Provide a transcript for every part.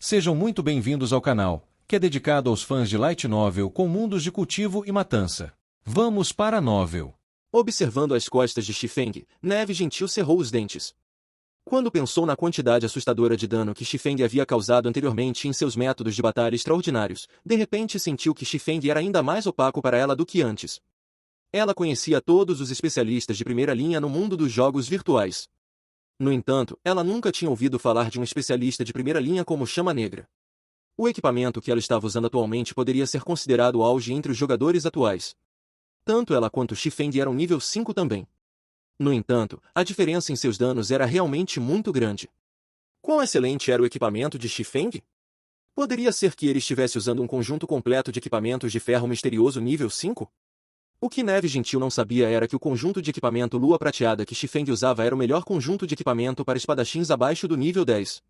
Sejam muito bem-vindos ao canal, que é dedicado aos fãs de Light Novel com mundos de cultivo e matança. Vamos para a novel. Observando as costas de Xifeng, Neve Gentil cerrou os dentes. Quando pensou na quantidade assustadora de dano que Xifeng havia causado anteriormente em seus métodos de batalha extraordinários, de repente sentiu que Xifeng era ainda mais opaco para ela do que antes. Ela conhecia todos os especialistas de primeira linha no mundo dos jogos virtuais. No entanto, ela nunca tinha ouvido falar de um especialista de primeira linha como Chama Negra. O equipamento que ela estava usando atualmente poderia ser considerado o auge entre os jogadores atuais. Tanto ela quanto Xifeng eram nível 5 também. No entanto, a diferença em seus danos era realmente muito grande. Quão excelente era o equipamento de Xifeng? Poderia ser que ele estivesse usando um conjunto completo de equipamentos de ferro misterioso nível 5? O que Neve Gentil não sabia era que o conjunto de equipamento Lua Prateada que Xifeng usava era o melhor conjunto de equipamento para espadachins abaixo do nível 10.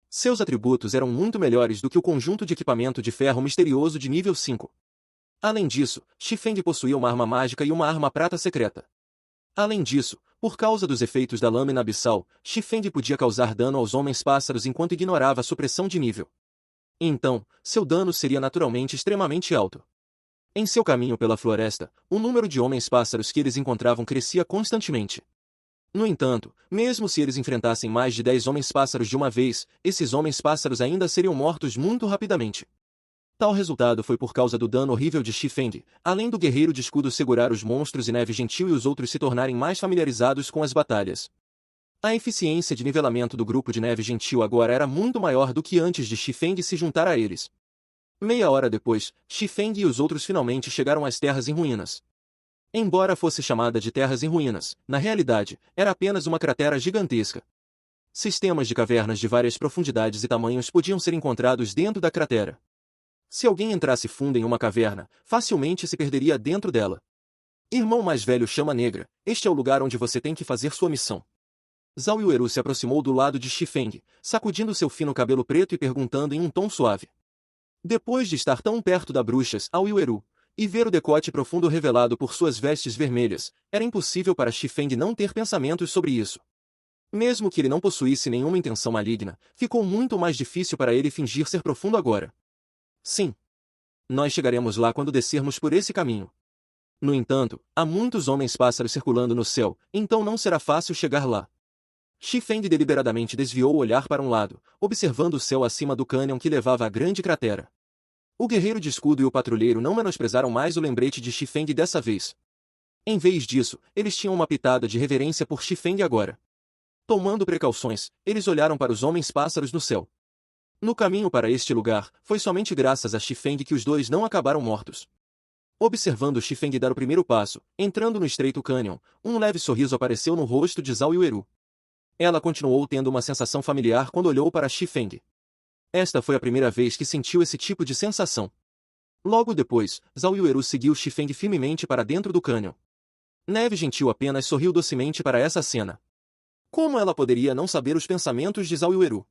Seus atributos eram muito melhores do que o conjunto de equipamento de ferro misterioso de nível 5. Além disso, Xifeng possuía uma arma mágica e uma arma prata secreta. Além disso, por causa dos efeitos da lâmina abissal, Xifeng podia causar dano aos homens-pássaros enquanto ignorava a supressão de nível. Então, seu dano seria naturalmente extremamente alto. Em seu caminho pela floresta, o número de homens-pássaros que eles encontravam crescia constantemente. No entanto, mesmo se eles enfrentassem mais de 10 homens-pássaros de uma vez, esses homens-pássaros ainda seriam mortos muito rapidamente. Tal resultado foi por causa do dano horrível de Xifeng, além do guerreiro de escudo segurar os monstros e Neve Gentil e os outros se tornarem mais familiarizados com as batalhas. A eficiência de nivelamento do grupo de Neve Gentil agora era muito maior do que antes de Xifeng se juntar a eles. Meia hora depois, Xifeng e os outros finalmente chegaram às Terras em Ruínas. Embora fosse chamada de Terras em Ruínas, na realidade, era apenas uma cratera gigantesca. Sistemas de cavernas de várias profundidades e tamanhos podiam ser encontrados dentro da cratera. Se alguém entrasse fundo em uma caverna, facilmente se perderia dentro dela. Irmão mais velho Chama Negra, este é o lugar onde você tem que fazer sua missão. Zhao Yueru se aproximou do lado de Xifeng, sacudindo seu fino cabelo preto e perguntando em um tom suave. Depois de estar tão perto da bruxa Zhao Yueru, e ver o decote profundo revelado por suas vestes vermelhas, era impossível para Xifeng não ter pensamentos sobre isso. Mesmo que ele não possuísse nenhuma intenção maligna, ficou muito mais difícil para ele fingir ser profundo agora. Sim. Nós chegaremos lá quando descermos por esse caminho. No entanto, há muitos homens-pássaros circulando no céu, então não será fácil chegar lá. Xifeng deliberadamente desviou o olhar para um lado, observando o céu acima do cânion que levava à grande cratera. O guerreiro de escudo e o patrulheiro não menosprezaram mais o lembrete de Xifeng dessa vez. Em vez disso, eles tinham uma pitada de reverência por Xifeng agora. Tomando precauções, eles olharam para os homens-pássaros no céu. No caminho para este lugar, foi somente graças a Xifeng que os dois não acabaram mortos. Observando Xifeng dar o primeiro passo, entrando no estreito cânion, um leve sorriso apareceu no rosto de Zhao Yueru. Ela continuou tendo uma sensação familiar quando olhou para Xifeng. Esta foi a primeira vez que sentiu esse tipo de sensação. Logo depois, Zhao Yueru seguiu Xifeng firmemente para dentro do cânion. Neve Gentil apenas sorriu docemente para essa cena. Como ela poderia não saber os pensamentos de Zhao Yueru?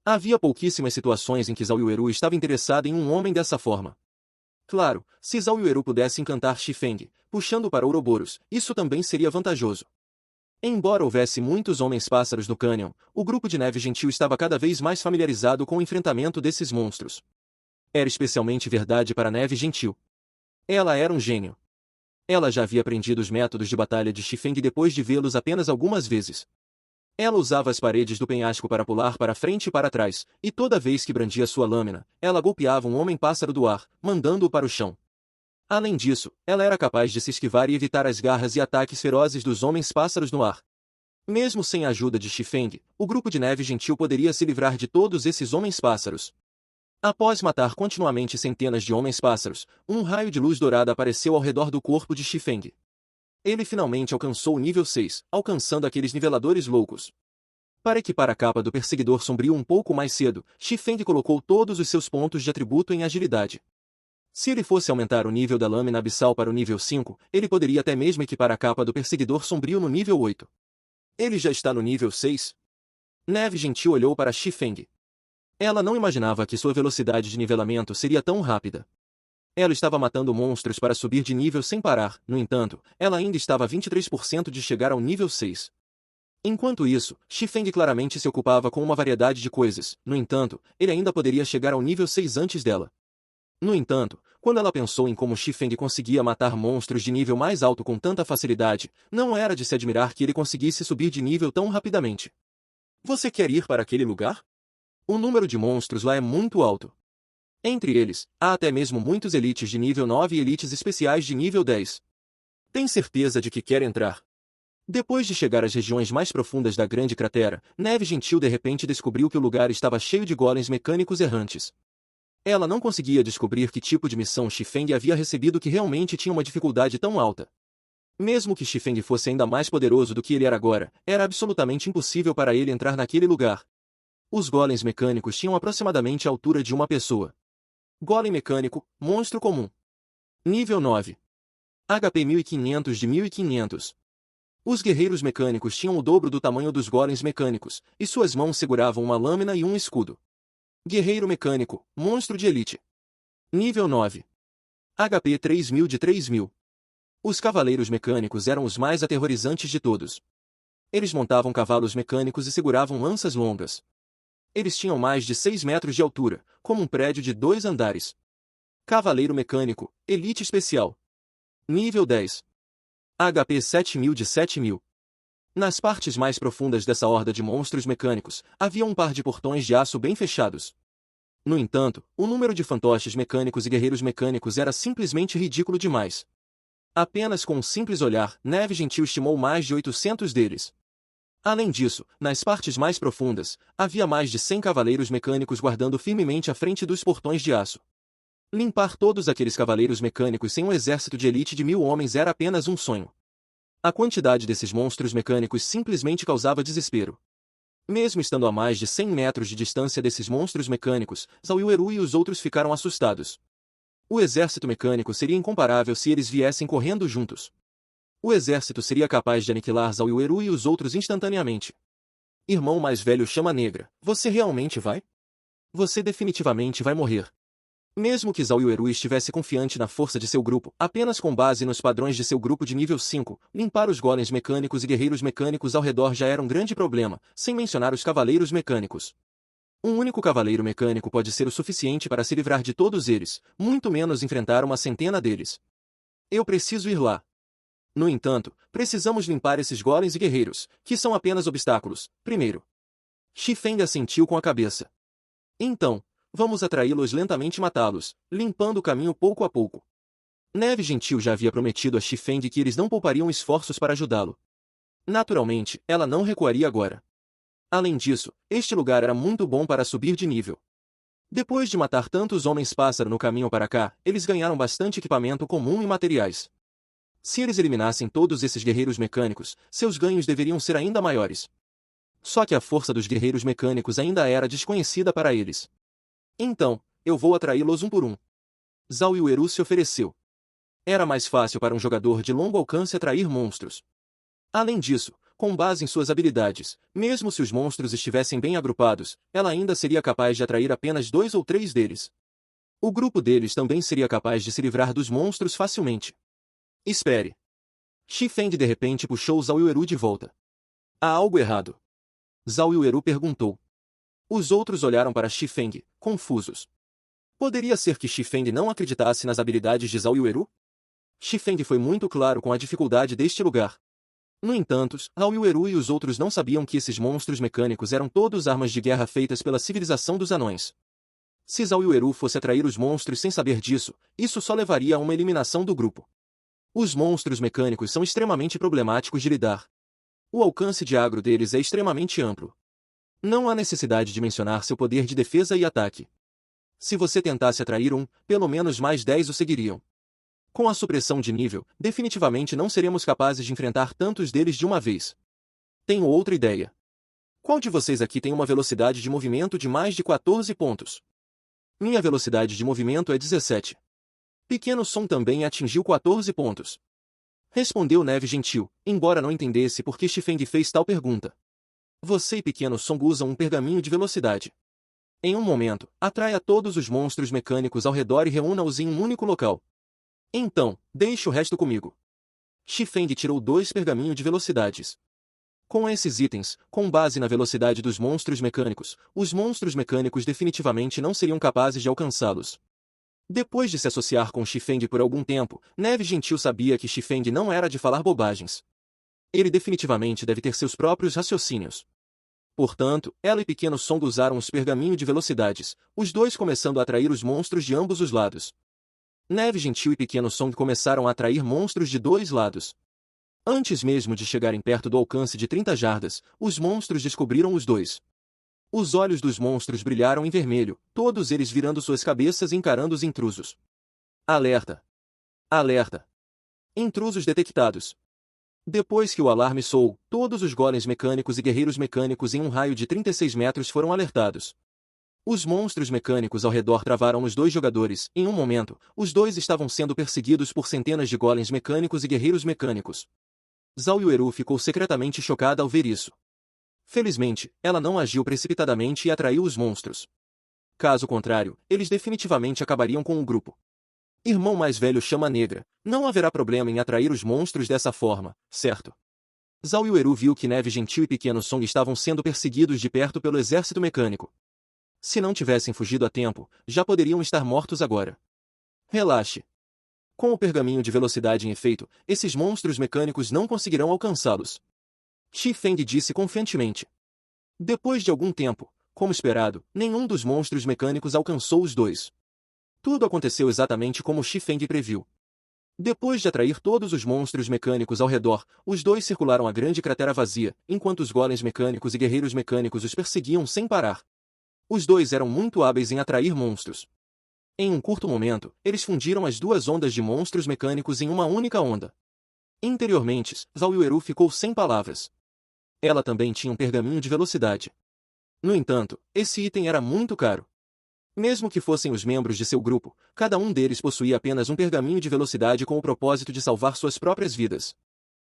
Havia pouquíssimas situações em que Zhao Yueru estava interessada em um homem dessa forma. Claro, se Zhao Yueru pudesse encantar Xifeng, puxando para Ouroboros, isso também seria vantajoso. Embora houvesse muitos homens-pássaros no cânion, o grupo de Neve Gentil estava cada vez mais familiarizado com o enfrentamento desses monstros. Era especialmente verdade para Neve Gentil. Ela era um gênio. Ela já havia aprendido os métodos de batalha de Xifeng depois de vê-los apenas algumas vezes. Ela usava as paredes do penhasco para pular para frente e para trás, e toda vez que brandia sua lâmina, ela golpeava um homem-pássaro do ar, mandando-o para o chão. Além disso, ela era capaz de se esquivar e evitar as garras e ataques ferozes dos homens-pássaros no ar. Mesmo sem a ajuda de Xifeng, o grupo de Neve Gentil poderia se livrar de todos esses homens-pássaros. Após matar continuamente centenas de homens-pássaros, um raio de luz dourada apareceu ao redor do corpo de Xifeng. Ele finalmente alcançou o nível 6, alcançando aqueles niveladores loucos. Para equipar a capa do Perseguidor Sombrio um pouco mais cedo, Xifeng colocou todos os seus pontos de atributo em agilidade. Se ele fosse aumentar o nível da lâmina abissal para o nível 5, ele poderia até mesmo equipar a capa do Perseguidor Sombrio no nível 8. Ele já está no nível 6? Neve Gentil olhou para Xifeng. Ela não imaginava que sua velocidade de nivelamento seria tão rápida. Ela estava matando monstros para subir de nível sem parar, no entanto, ela ainda estava a 23% de chegar ao nível 6. Enquanto isso, Xifeng claramente se ocupava com uma variedade de coisas, no entanto, ele ainda poderia chegar ao nível 6 antes dela. No entanto, quando ela pensou em como Xifeng conseguia matar monstros de nível mais alto com tanta facilidade, não era de se admirar que ele conseguisse subir de nível tão rapidamente. Você quer ir para aquele lugar? O número de monstros lá é muito alto. Entre eles, há até mesmo muitos elites de nível 9 e elites especiais de nível 10. Tem certeza de que quer entrar? Depois de chegar às regiões mais profundas da grande cratera, Neve Gentil de repente descobriu que o lugar estava cheio de golems mecânicos errantes. Ela não conseguia descobrir que tipo de missão Xifeng havia recebido que realmente tinha uma dificuldade tão alta. Mesmo que Xifeng fosse ainda mais poderoso do que ele era agora, era absolutamente impossível para ele entrar naquele lugar. Os golems mecânicos tinham aproximadamente a altura de uma pessoa. Golem mecânico, monstro comum. Nível 9. HP 1500 de 1500. Os guerreiros mecânicos tinham o dobro do tamanho dos golems mecânicos, e suas mãos seguravam uma lâmina e um escudo. Guerreiro mecânico, monstro de elite. Nível 9. HP 3000 de 3000. Os cavaleiros mecânicos eram os mais aterrorizantes de todos. Eles montavam cavalos mecânicos e seguravam lanças longas. Eles tinham mais de 6 metros de altura, como um prédio de 2 andares. Cavaleiro mecânico, elite especial. Nível 10. HP 7000 de 7000. Nas partes mais profundas dessa horda de monstros mecânicos, havia um par de portões de aço bem fechados. No entanto, o número de fantoches mecânicos e guerreiros mecânicos era simplesmente ridículo demais. Apenas com um simples olhar, Neve Gentil estimou mais de 800 deles. Além disso, nas partes mais profundas, havia mais de 100 cavaleiros mecânicos guardando firmemente à frente dos portões de aço. Limpar todos aqueles cavaleiros mecânicos sem um exército de elite de 1000 homens era apenas um sonho. A quantidade desses monstros mecânicos simplesmente causava desespero. Mesmo estando a mais de 100 metros de distância desses monstros mecânicos, Zhao Yueru e os outros ficaram assustados. O exército mecânico seria incomparável se eles viessem correndo juntos. O exército seria capaz de aniquilar Zhao Yueru e os outros instantaneamente. Irmão mais velho Chama Negra, você realmente vai? Você definitivamente vai morrer. Mesmo que Zhao Yueru estivesse confiante na força de seu grupo, apenas com base nos padrões de seu grupo de nível 5, limpar os golems mecânicos e guerreiros mecânicos ao redor já era um grande problema, sem mencionar os cavaleiros mecânicos. Um único cavaleiro mecânico pode ser o suficiente para se livrar de todos eles, muito menos enfrentar uma centena deles. Eu preciso ir lá. No entanto, precisamos limpar esses golems e guerreiros, que são apenas obstáculos, primeiro. Xifeng assentiu com a cabeça. Então, vamos atraí-los lentamente e matá-los, limpando o caminho pouco a pouco. Neve Gentil já havia prometido a Xifeng que eles não poupariam esforços para ajudá-lo. Naturalmente, ela não recuaria agora. Além disso, este lugar era muito bom para subir de nível. Depois de matar tantos homens-pássaro no caminho para cá, eles ganharam bastante equipamento comum e materiais. Se eles eliminassem todos esses guerreiros mecânicos, seus ganhos deveriam ser ainda maiores. Só que a força dos guerreiros mecânicos ainda era desconhecida para eles. Então, eu vou atraí-los um por um. Zhao Yueru se ofereceu. Era mais fácil para um jogador de longo alcance atrair monstros. Além disso, com base em suas habilidades, mesmo se os monstros estivessem bem agrupados, ela ainda seria capaz de atrair apenas 2 ou 3 deles. O grupo deles também seria capaz de se livrar dos monstros facilmente. Espere. Xifeng de repente puxou Zhao Yueru de volta. Há algo errado? Zhao Yueru perguntou. Os outros olharam para Xifeng, confusos. Poderia ser que Xifeng não acreditasse nas habilidades de Zhao Yueru? Xifeng foi muito claro com a dificuldade deste lugar. No entanto, Zhao Yueru e os outros não sabiam que esses monstros mecânicos eram todos armas de guerra feitas pela civilização dos anões. Se Zhao Yueru fosse atrair os monstros sem saber disso, isso só levaria a uma eliminação do grupo. Os monstros mecânicos são extremamente problemáticos de lidar. O alcance de agro deles é extremamente amplo. Não há necessidade de mencionar seu poder de defesa e ataque. Se você tentasse atrair um, pelo menos mais 10 o seguiriam. Com a supressão de nível, definitivamente não seremos capazes de enfrentar tantos deles de uma vez. Tenho outra ideia. Qual de vocês aqui tem uma velocidade de movimento de mais de 14 pontos? Minha velocidade de movimento é 17. Pequeno Som também atingiu 14 pontos. Respondeu Neve Gentil, embora não entendesse por que Xifeng fez tal pergunta. Você e Pequeno Som usam um pergaminho de velocidade. Em um momento, atraia todos os monstros mecânicos ao redor e reúna-os em um único local. Então, deixe o resto comigo. Xifeng tirou 2 pergaminhos de velocidades. Com esses itens, com base na velocidade dos monstros mecânicos, os monstros mecânicos definitivamente não seriam capazes de alcançá-los. Depois de se associar com Xifeng por algum tempo, Neve Gentil sabia que Xifeng não era de falar bobagens. Ele definitivamente deve ter seus próprios raciocínios. Portanto, ela e Pequeno Song usaram os pergaminhos de velocidades, os dois começando a atrair os monstros de ambos os lados. Neve Gentil e Pequeno Song começaram a atrair monstros de dois lados. Antes mesmo de chegarem perto do alcance de 30 jardas, os monstros descobriram os dois. Os olhos dos monstros brilharam em vermelho, todos eles virando suas cabeças e encarando os intrusos. Alerta! Alerta! Intrusos detectados. Depois que o alarme soou, todos os golems mecânicos e guerreiros mecânicos em um raio de 36 metros foram alertados. Os monstros mecânicos ao redor travaram os dois jogadores. Em um momento, os dois estavam sendo perseguidos por centenas de golems mecânicos e guerreiros mecânicos. Zhao Yueru ficou secretamente chocada ao ver isso. Felizmente, ela não agiu precipitadamente e atraiu os monstros. Caso contrário, eles definitivamente acabariam com o grupo. Irmão mais velho chama negra. Não haverá problema em atrair os monstros dessa forma, certo? Zhao Yueru viu que Neve Gentil e Pequeno Song estavam sendo perseguidos de perto pelo exército mecânico. Se não tivessem fugido a tempo, já poderiam estar mortos agora. Relaxe. Com o pergaminho de velocidade em efeito, esses monstros mecânicos não conseguirão alcançá-los. Xifeng disse confiantemente. Depois de algum tempo, como esperado, nenhum dos monstros mecânicos alcançou os dois. Tudo aconteceu exatamente como Xifeng previu. Depois de atrair todos os monstros mecânicos ao redor, os dois circularam a grande cratera vazia, enquanto os golems mecânicos e guerreiros mecânicos os perseguiam sem parar. Os dois eram muito hábeis em atrair monstros. Em um curto momento, eles fundiram as duas ondas de monstros mecânicos em uma única onda. Interiormente, Zhao Yueru ficou sem palavras. Ela também tinha um pergaminho de velocidade. No entanto, esse item era muito caro. Mesmo que fossem os membros de seu grupo, cada um deles possuía apenas um pergaminho de velocidade com o propósito de salvar suas próprias vidas.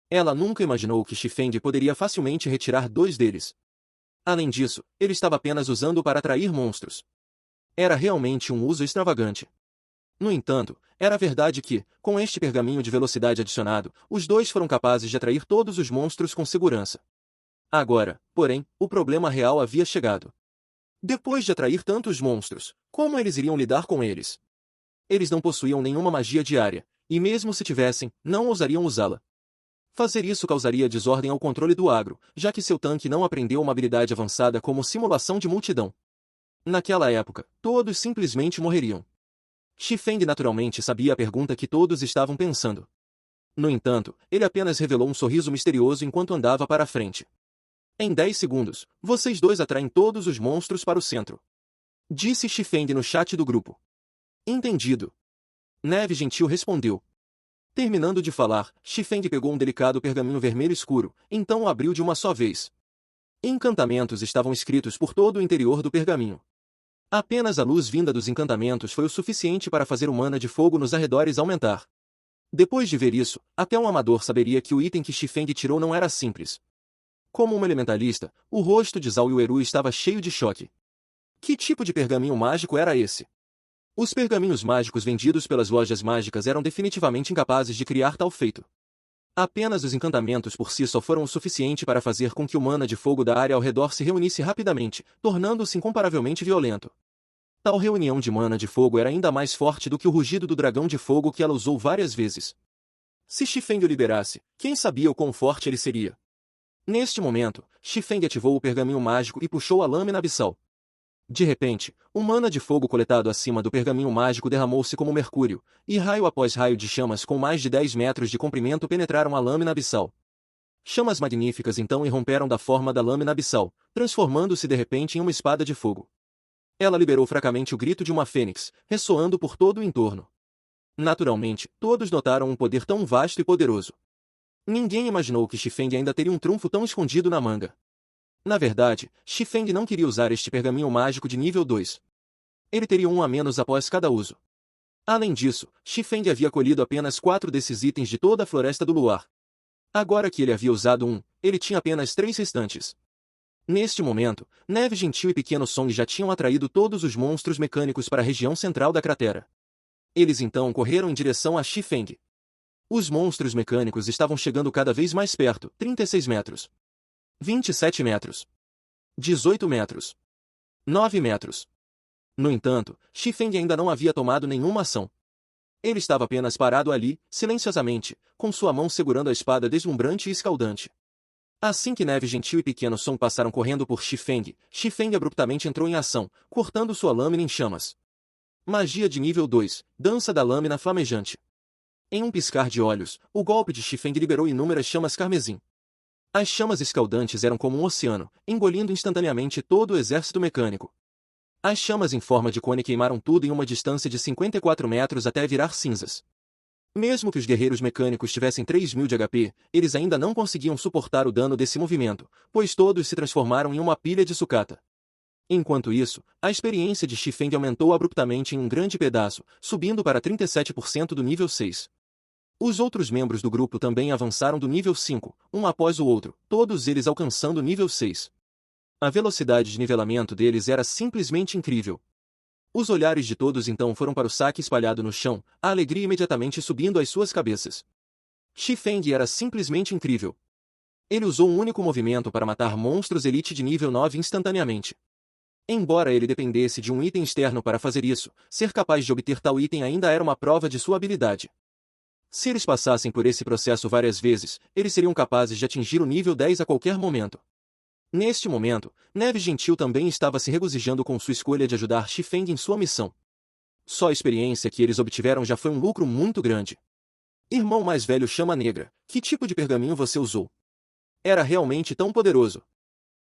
Ela nunca imaginou que Xifeng poderia facilmente retirar dois deles. Além disso, ele estava apenas usando-o para atrair monstros. Era realmente um uso extravagante. No entanto, era verdade que, com este pergaminho de velocidade adicionado, os dois foram capazes de atrair todos os monstros com segurança. Agora, porém, o problema real havia chegado. Depois de atrair tantos monstros, como eles iriam lidar com eles? Eles não possuíam nenhuma magia diária, e mesmo se tivessem, não ousariam usá-la. Fazer isso causaria desordem ao controle do agro, já que seu tanque não aprendeu uma habilidade avançada como simulação de multidão. Naquela época, todos simplesmente morreriam. Xifeng naturalmente sabia a pergunta que todos estavam pensando. No entanto, ele apenas revelou um sorriso misterioso enquanto andava para a frente. Em 10 segundos, vocês dois atraem todos os monstros para o centro. Disse Xifeng no chat do grupo. Entendido. Neve Gentil respondeu. Terminando de falar, Xifeng pegou um delicado pergaminho vermelho escuro, então o abriu de uma só vez. Encantamentos estavam escritos por todo o interior do pergaminho. Apenas a luz vinda dos encantamentos foi o suficiente para fazer o mana de fogo nos arredores aumentar. Depois de ver isso, até um amador saberia que o item que Xifeng tirou não era simples. Como um elementalista, o rosto de Zhao Yueru estava cheio de choque. Que tipo de pergaminho mágico era esse? Os pergaminhos mágicos vendidos pelas lojas mágicas eram definitivamente incapazes de criar tal feito. Apenas os encantamentos por si só foram o suficiente para fazer com que o mana de fogo da área ao redor se reunisse rapidamente, tornando-se incomparavelmente violento. Tal reunião de mana de fogo era ainda mais forte do que o rugido do dragão de fogo que ela usou várias vezes. Se Xifeng o liberasse, quem sabia o quão forte ele seria? Neste momento, Xifeng ativou o pergaminho mágico e puxou a lâmina abissal. De repente, o mana de fogo coletado acima do pergaminho mágico derramou-se como mercúrio, e raio após raio de chamas com mais de 10 metros de comprimento penetraram a lâmina abissal. Chamas magníficas então irromperam da forma da lâmina abissal, transformando-se de repente em uma espada de fogo. Ela liberou fracamente o grito de uma fênix, ressoando por todo o entorno. Naturalmente, todos notaram um poder tão vasto e poderoso. Ninguém imaginou que Xifeng ainda teria um trunfo tão escondido na manga. Na verdade, Xifeng não queria usar este pergaminho mágico de nível 2. Ele teria um a menos após cada uso. Além disso, Xifeng havia colhido apenas 4 desses itens de toda a Floresta do Luar. Agora que ele havia usado um, ele tinha apenas 3 restantes. Neste momento, Neve Gentil e Pequeno Song já tinham atraído todos os monstros mecânicos para a região central da cratera. Eles então correram em direção a Xifeng. Os monstros mecânicos estavam chegando cada vez mais perto, 36 metros. 27 metros. 18 metros. 9 metros. No entanto, Xifeng ainda não havia tomado nenhuma ação. Ele estava apenas parado ali, silenciosamente, com sua mão segurando a espada deslumbrante e escaldante. Assim que Neve Gentil e Pequeno Som passaram correndo por Xifeng, Xifeng abruptamente entrou em ação, cortando sua lâmina em chamas. Magia de nível 2, Dança da Lâmina Flamejante. Em um piscar de olhos, o golpe de Xifeng liberou inúmeras chamas carmesim. As chamas escaldantes eram como um oceano, engolindo instantaneamente todo o exército mecânico. As chamas em forma de cone queimaram tudo em uma distância de 54 metros até virar cinzas. Mesmo que os guerreiros mecânicos tivessem 3.000 de HP, eles ainda não conseguiam suportar o dano desse movimento, pois todos se transformaram em uma pilha de sucata. Enquanto isso, a experiência de Xifeng aumentou abruptamente em um grande pedaço, subindo para 37% do nível 6. Os outros membros do grupo também avançaram do nível 5, um após o outro, todos eles alcançando o nível 6. A velocidade de nivelamento deles era simplesmente incrível. Os olhares de todos então foram para o saque espalhado no chão, a alegria imediatamente subindo às suas cabeças. Xifeng era simplesmente incrível. Ele usou um único movimento para matar monstros elite de nível 9 instantaneamente. Embora ele dependesse de um item externo para fazer isso, ser capaz de obter tal item ainda era uma prova de sua habilidade. Se eles passassem por esse processo várias vezes, eles seriam capazes de atingir o nível 10 a qualquer momento. Neste momento, Neve Gentil também estava se regozijando com sua escolha de ajudar Xifeng em sua missão. Só a experiência que eles obtiveram já foi um lucro muito grande. Irmão mais velho Chama Negra, que tipo de pergaminho você usou? Era realmente tão poderoso.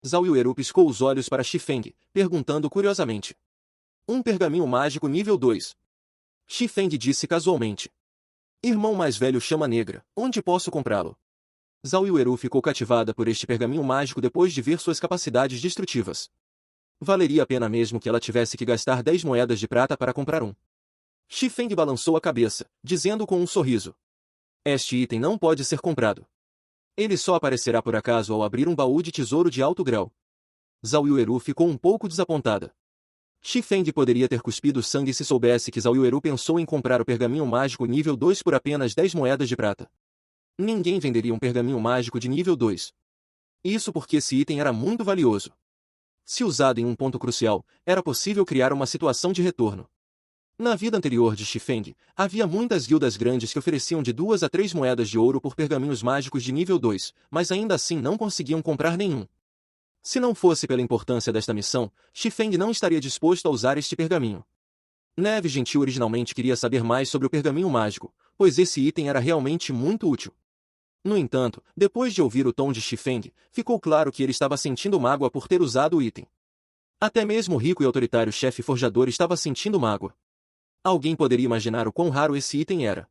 Zhao Yueru piscou os olhos para Xifeng, perguntando curiosamente. Um pergaminho mágico nível 2. Xifeng disse casualmente. Irmão mais velho Chama Negra, onde posso comprá-lo? Zhao Yueru ficou cativada por este pergaminho mágico depois de ver suas capacidades destrutivas. Valeria a pena mesmo que ela tivesse que gastar 10 moedas de prata para comprar um. Xifeng balançou a cabeça, dizendo com um sorriso. Este item não pode ser comprado. Ele só aparecerá por acaso ao abrir um baú de tesouro de alto grau. Zhao Yueru ficou um pouco desapontada. Xifeng poderia ter cuspido sangue se soubesse que Zhao Yueru pensou em comprar o pergaminho mágico nível 2 por apenas 10 moedas de prata. Ninguém venderia um pergaminho mágico de nível 2. Isso porque esse item era muito valioso. Se usado em um ponto crucial, era possível criar uma situação de retorno. Na vida anterior de Xifeng, havia muitas guildas grandes que ofereciam de 2 a 3 moedas de ouro por pergaminhos mágicos de nível 2, mas ainda assim não conseguiam comprar nenhum. Se não fosse pela importância desta missão, Xifeng não estaria disposto a usar este pergaminho. Neve Gentil originalmente queria saber mais sobre o pergaminho mágico, pois esse item era realmente muito útil. No entanto, depois de ouvir o tom de Xifeng, ficou claro que ele estava sentindo mágoa por ter usado o item. Até mesmo o rico e autoritário chefe forjador estava sentindo mágoa. Alguém poderia imaginar o quão raro esse item era.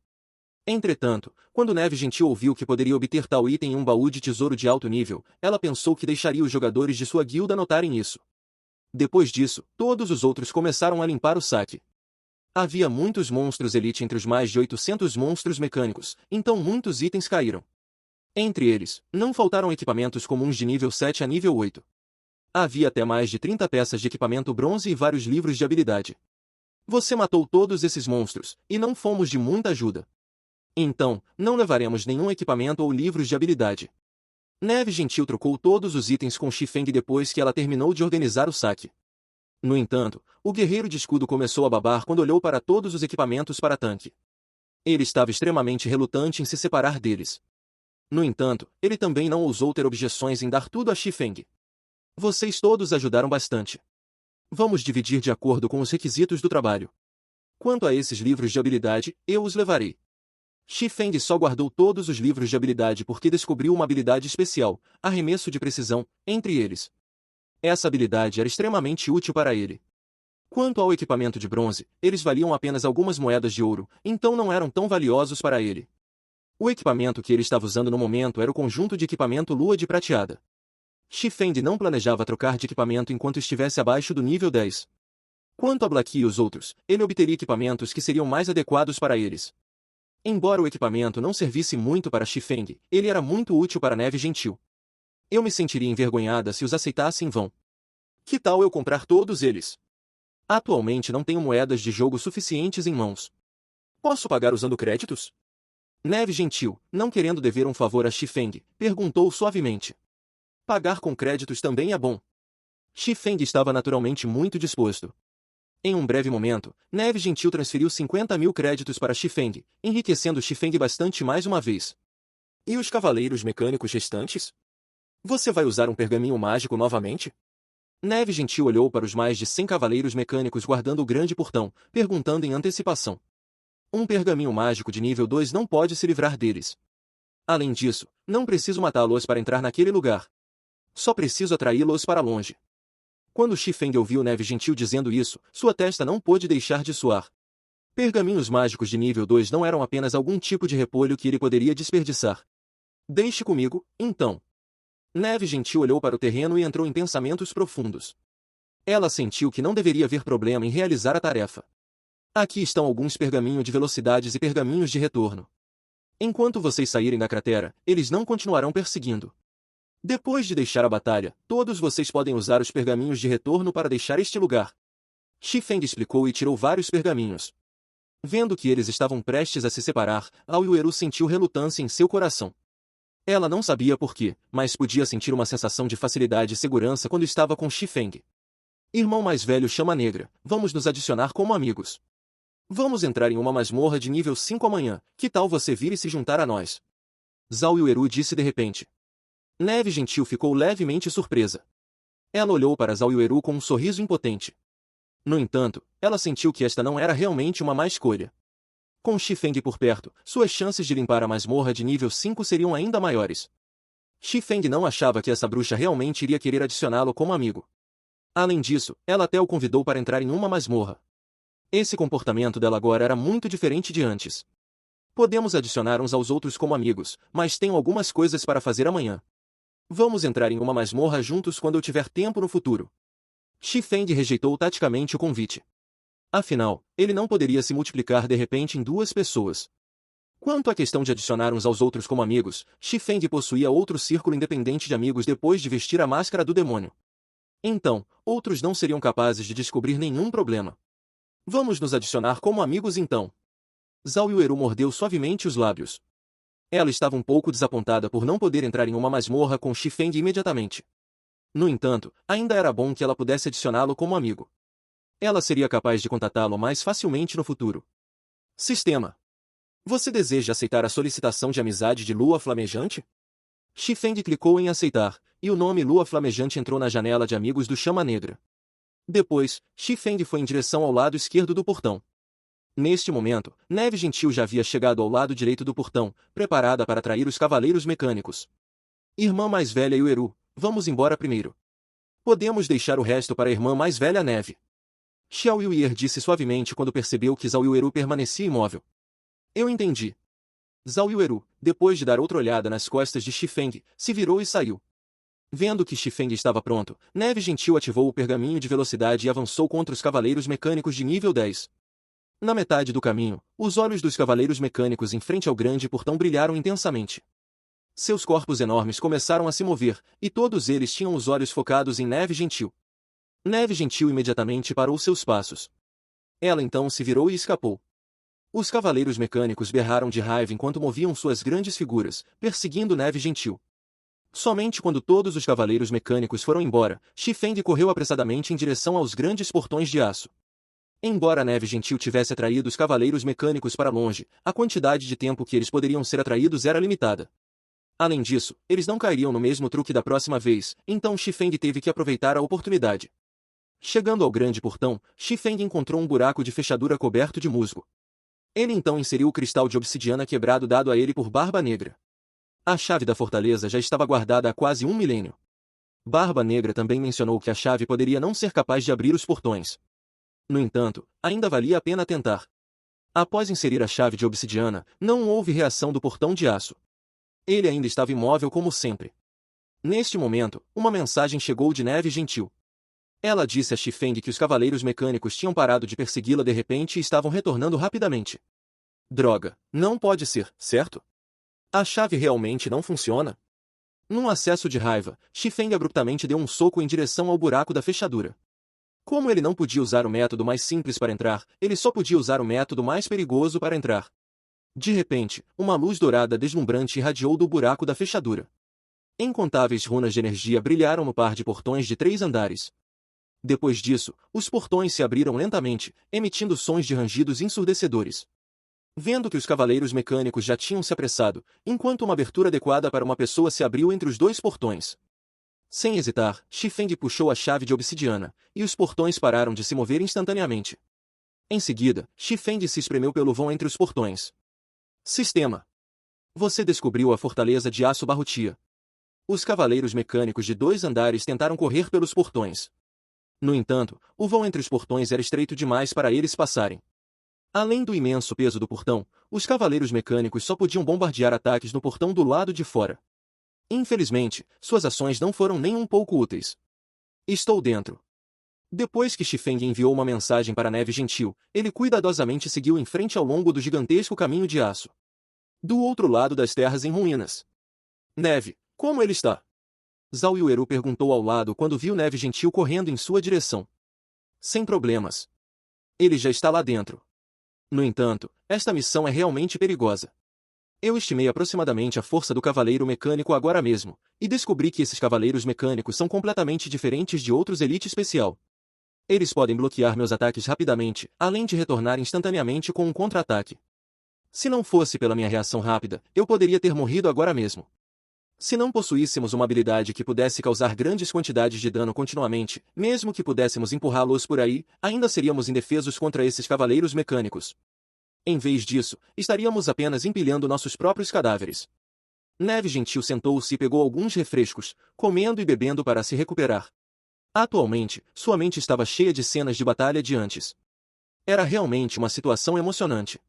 Entretanto, quando Neve Gentil ouviu que poderia obter tal item em um baú de tesouro de alto nível, ela pensou que deixaria os jogadores de sua guilda notarem isso. Depois disso, todos os outros começaram a limpar o saque. Havia muitos monstros elite entre os mais de 800 monstros mecânicos, então muitos itens caíram. Entre eles, não faltaram equipamentos comuns de nível 7 a nível 8. Havia até mais de 30 peças de equipamento bronze e vários livros de habilidade. Você matou todos esses monstros, e não fomos de muita ajuda. Então, não levaremos nenhum equipamento ou livros de habilidade. Neve Gentil trocou todos os itens com Xifeng depois que ela terminou de organizar o saque. No entanto, o guerreiro de escudo começou a babar quando olhou para todos os equipamentos para tanque. Ele estava extremamente relutante em se separar deles. No entanto, ele também não ousou ter objeções em dar tudo a Xifeng. Vocês todos ajudaram bastante. Vamos dividir de acordo com os requisitos do trabalho. Quanto a esses livros de habilidade, eu os levarei. Xifeng só guardou todos os livros de habilidade porque descobriu uma habilidade especial, arremesso de precisão, entre eles. Essa habilidade era extremamente útil para ele. Quanto ao equipamento de bronze, eles valiam apenas algumas moedas de ouro, então não eram tão valiosos para ele. O equipamento que ele estava usando no momento era o conjunto de equipamento Lua de Prateada. Xifeng não planejava trocar de equipamento enquanto estivesse abaixo do nível 10. Quanto a Black e os outros, ele obteria equipamentos que seriam mais adequados para eles. Embora o equipamento não servisse muito para Xifeng, ele era muito útil para Neve Gentil. Eu me sentiria envergonhada se os aceitasse em vão. Que tal eu comprar todos eles? Atualmente não tenho moedas de jogo suficientes em mãos. Posso pagar usando créditos? Neve Gentil, não querendo dever um favor a Xifeng, perguntou suavemente. Pagar com créditos também é bom. Xifeng estava naturalmente muito disposto. Em um breve momento, Neve Gentil transferiu 50.000 créditos para Xifeng, enriquecendo Xifeng bastante mais uma vez. E os cavaleiros mecânicos restantes? Você vai usar um pergaminho mágico novamente? Neve Gentil olhou para os mais de 100 cavaleiros mecânicos guardando o grande portão, perguntando em antecipação. Um pergaminho mágico de nível 2 não pode se livrar deles. Além disso, não preciso matá-los para entrar naquele lugar. Só preciso atraí-los para longe. Quando Xifeng ouviu Neve Gentil dizendo isso, sua testa não pôde deixar de suar. Pergaminhos mágicos de nível 2 não eram apenas algum tipo de repolho que ele poderia desperdiçar. Deixe comigo, então. Neve Gentil olhou para o terreno e entrou em pensamentos profundos. Ela sentiu que não deveria haver problema em realizar a tarefa. Aqui estão alguns pergaminhos de velocidades e pergaminhos de retorno. Enquanto vocês saírem da cratera, eles não continuarão perseguindo. Depois de deixar a batalha, todos vocês podem usar os pergaminhos de retorno para deixar este lugar. Xifeng explicou e tirou vários pergaminhos. Vendo que eles estavam prestes a se separar, Ao Yueru sentiu relutância em seu coração. Ela não sabia por quê, mas podia sentir uma sensação de facilidade e segurança quando estava com Xifeng. Irmão mais velho Chama Negra, vamos nos adicionar como amigos. Vamos entrar em uma masmorra de nível 5 amanhã, que tal você vir e se juntar a nós? Zhao Yueru disse de repente. Neve Gentil ficou levemente surpresa. Ela olhou para Zhao Yueru com um sorriso impotente. No entanto, ela sentiu que esta não era realmente uma má escolha. Com Xifeng por perto, suas chances de limpar a masmorra de nível 5 seriam ainda maiores. Xifeng não achava que essa bruxa realmente iria querer adicioná-lo como amigo. Além disso, ela até o convidou para entrar em uma masmorra. Esse comportamento dela agora era muito diferente de antes. Podemos adicionar uns aos outros como amigos, mas tenho algumas coisas para fazer amanhã. Vamos entrar em uma masmorra juntos quando eu tiver tempo no futuro. Xifeng rejeitou taticamente o convite. Afinal, ele não poderia se multiplicar de repente em duas pessoas. Quanto à questão de adicionar uns aos outros como amigos, Xifeng possuía outro círculo independente de amigos depois de vestir a máscara do demônio. Então, outros não seriam capazes de descobrir nenhum problema. Vamos nos adicionar como amigos então. Zhao Yueru mordeu suavemente os lábios. Ela estava um pouco desapontada por não poder entrar em uma masmorra com Xifeng imediatamente. No entanto, ainda era bom que ela pudesse adicioná-lo como amigo. Ela seria capaz de contatá-lo mais facilmente no futuro. Sistema. Você deseja aceitar a solicitação de amizade de Lua Flamejante? Xifeng clicou em aceitar, e o nome Lua Flamejante entrou na janela de amigos do Chama Negra. Depois, Xifeng foi em direção ao lado esquerdo do portão. Neste momento, Neve Gentil já havia chegado ao lado direito do portão, preparada para atrair os cavaleiros mecânicos. Irmã mais velha Yueru, vamos embora primeiro. Podemos deixar o resto para a irmã mais velha Neve. Xiao Yuier disse suavemente quando percebeu que Zhao Yueru permanecia imóvel. Eu entendi. Zhao Yueru, depois de dar outra olhada nas costas de Xifeng, se virou e saiu. Vendo que Xifeng estava pronto, Neve Gentil ativou o pergaminho de velocidade e avançou contra os cavaleiros mecânicos de nível 10. Na metade do caminho, os olhos dos cavaleiros mecânicos em frente ao grande portão brilharam intensamente. Seus corpos enormes começaram a se mover, e todos eles tinham os olhos focados em Neve Gentil. Neve Gentil imediatamente parou seus passos. Ela então se virou e escapou. Os cavaleiros mecânicos berraram de raiva enquanto moviam suas grandes figuras, perseguindo Neve Gentil. Somente quando todos os cavaleiros mecânicos foram embora, Xifeng correu apressadamente em direção aos grandes portões de aço. Embora a Neve Gentil tivesse atraído os cavaleiros mecânicos para longe, a quantidade de tempo que eles poderiam ser atraídos era limitada. Além disso, eles não cairiam no mesmo truque da próxima vez, então Xifeng teve que aproveitar a oportunidade. Chegando ao grande portão, Xifeng encontrou um buraco de fechadura coberto de musgo. Ele então inseriu o cristal de obsidiana quebrado dado a ele por Barba Negra. A chave da fortaleza já estava guardada há quase 1 milênio. Barba Negra também mencionou que a chave poderia não ser capaz de abrir os portões. No entanto, ainda valia a pena tentar. Após inserir a chave de obsidiana, não houve reação do portão de aço. Ele ainda estava imóvel como sempre. Neste momento, uma mensagem chegou de Neve Gentil. Ela disse a Xifeng que os cavaleiros mecânicos tinham parado de persegui-la de repente e estavam retornando rapidamente. Droga, não pode ser, certo? A chave realmente não funciona? Num acesso de raiva, Xifeng abruptamente deu um soco em direção ao buraco da fechadura. Como ele não podia usar o método mais simples para entrar, ele só podia usar o método mais perigoso para entrar. De repente, uma luz dourada deslumbrante irradiou do buraco da fechadura. Incontáveis runas de energia brilharam no par de portões de 3 andares. Depois disso, os portões se abriram lentamente, emitindo sons de rangidos ensurdecedores. Vendo que os cavaleiros mecânicos já tinham se apressado, enquanto uma abertura adequada para uma pessoa se abriu entre os 2 portões. Sem hesitar, Xifeng puxou a chave de obsidiana, e os portões pararam de se mover instantaneamente. Em seguida, Xifeng se espremeu pelo vão entre os portões. Sistema. Você descobriu a fortaleza de aço Barrutia. Os cavaleiros mecânicos de 2 andares tentaram correr pelos portões. No entanto, o vão entre os portões era estreito demais para eles passarem. Além do imenso peso do portão, os cavaleiros mecânicos só podiam bombardear ataques no portão do lado de fora. Infelizmente, suas ações não foram nem um pouco úteis. Estou dentro. Depois que Xifeng enviou uma mensagem para a Neve Gentil, ele cuidadosamente seguiu em frente ao longo do gigantesco caminho de aço. Do outro lado das terras em ruínas. Neve, como ele está? Zhao Yueru perguntou ao lado quando viu Neve Gentil correndo em sua direção. Sem problemas. Ele já está lá dentro. No entanto, esta missão é realmente perigosa. Eu estimei aproximadamente a força do cavaleiro mecânico agora mesmo, e descobri que esses cavaleiros mecânicos são completamente diferentes de outros elite especial. Eles podem bloquear meus ataques rapidamente, além de retornar instantaneamente com um contra-ataque. Se não fosse pela minha reação rápida, eu poderia ter morrido agora mesmo. Se não possuíssemos uma habilidade que pudesse causar grandes quantidades de dano continuamente, mesmo que pudéssemos empurrá-los por aí, ainda seríamos indefesos contra esses cavaleiros mecânicos. Em vez disso, estaríamos apenas empilhando nossos próprios cadáveres. Neve Gentil sentou-se e pegou alguns refrescos, comendo e bebendo para se recuperar. Atualmente, sua mente estava cheia de cenas de batalha de antes. Era realmente uma situação emocionante.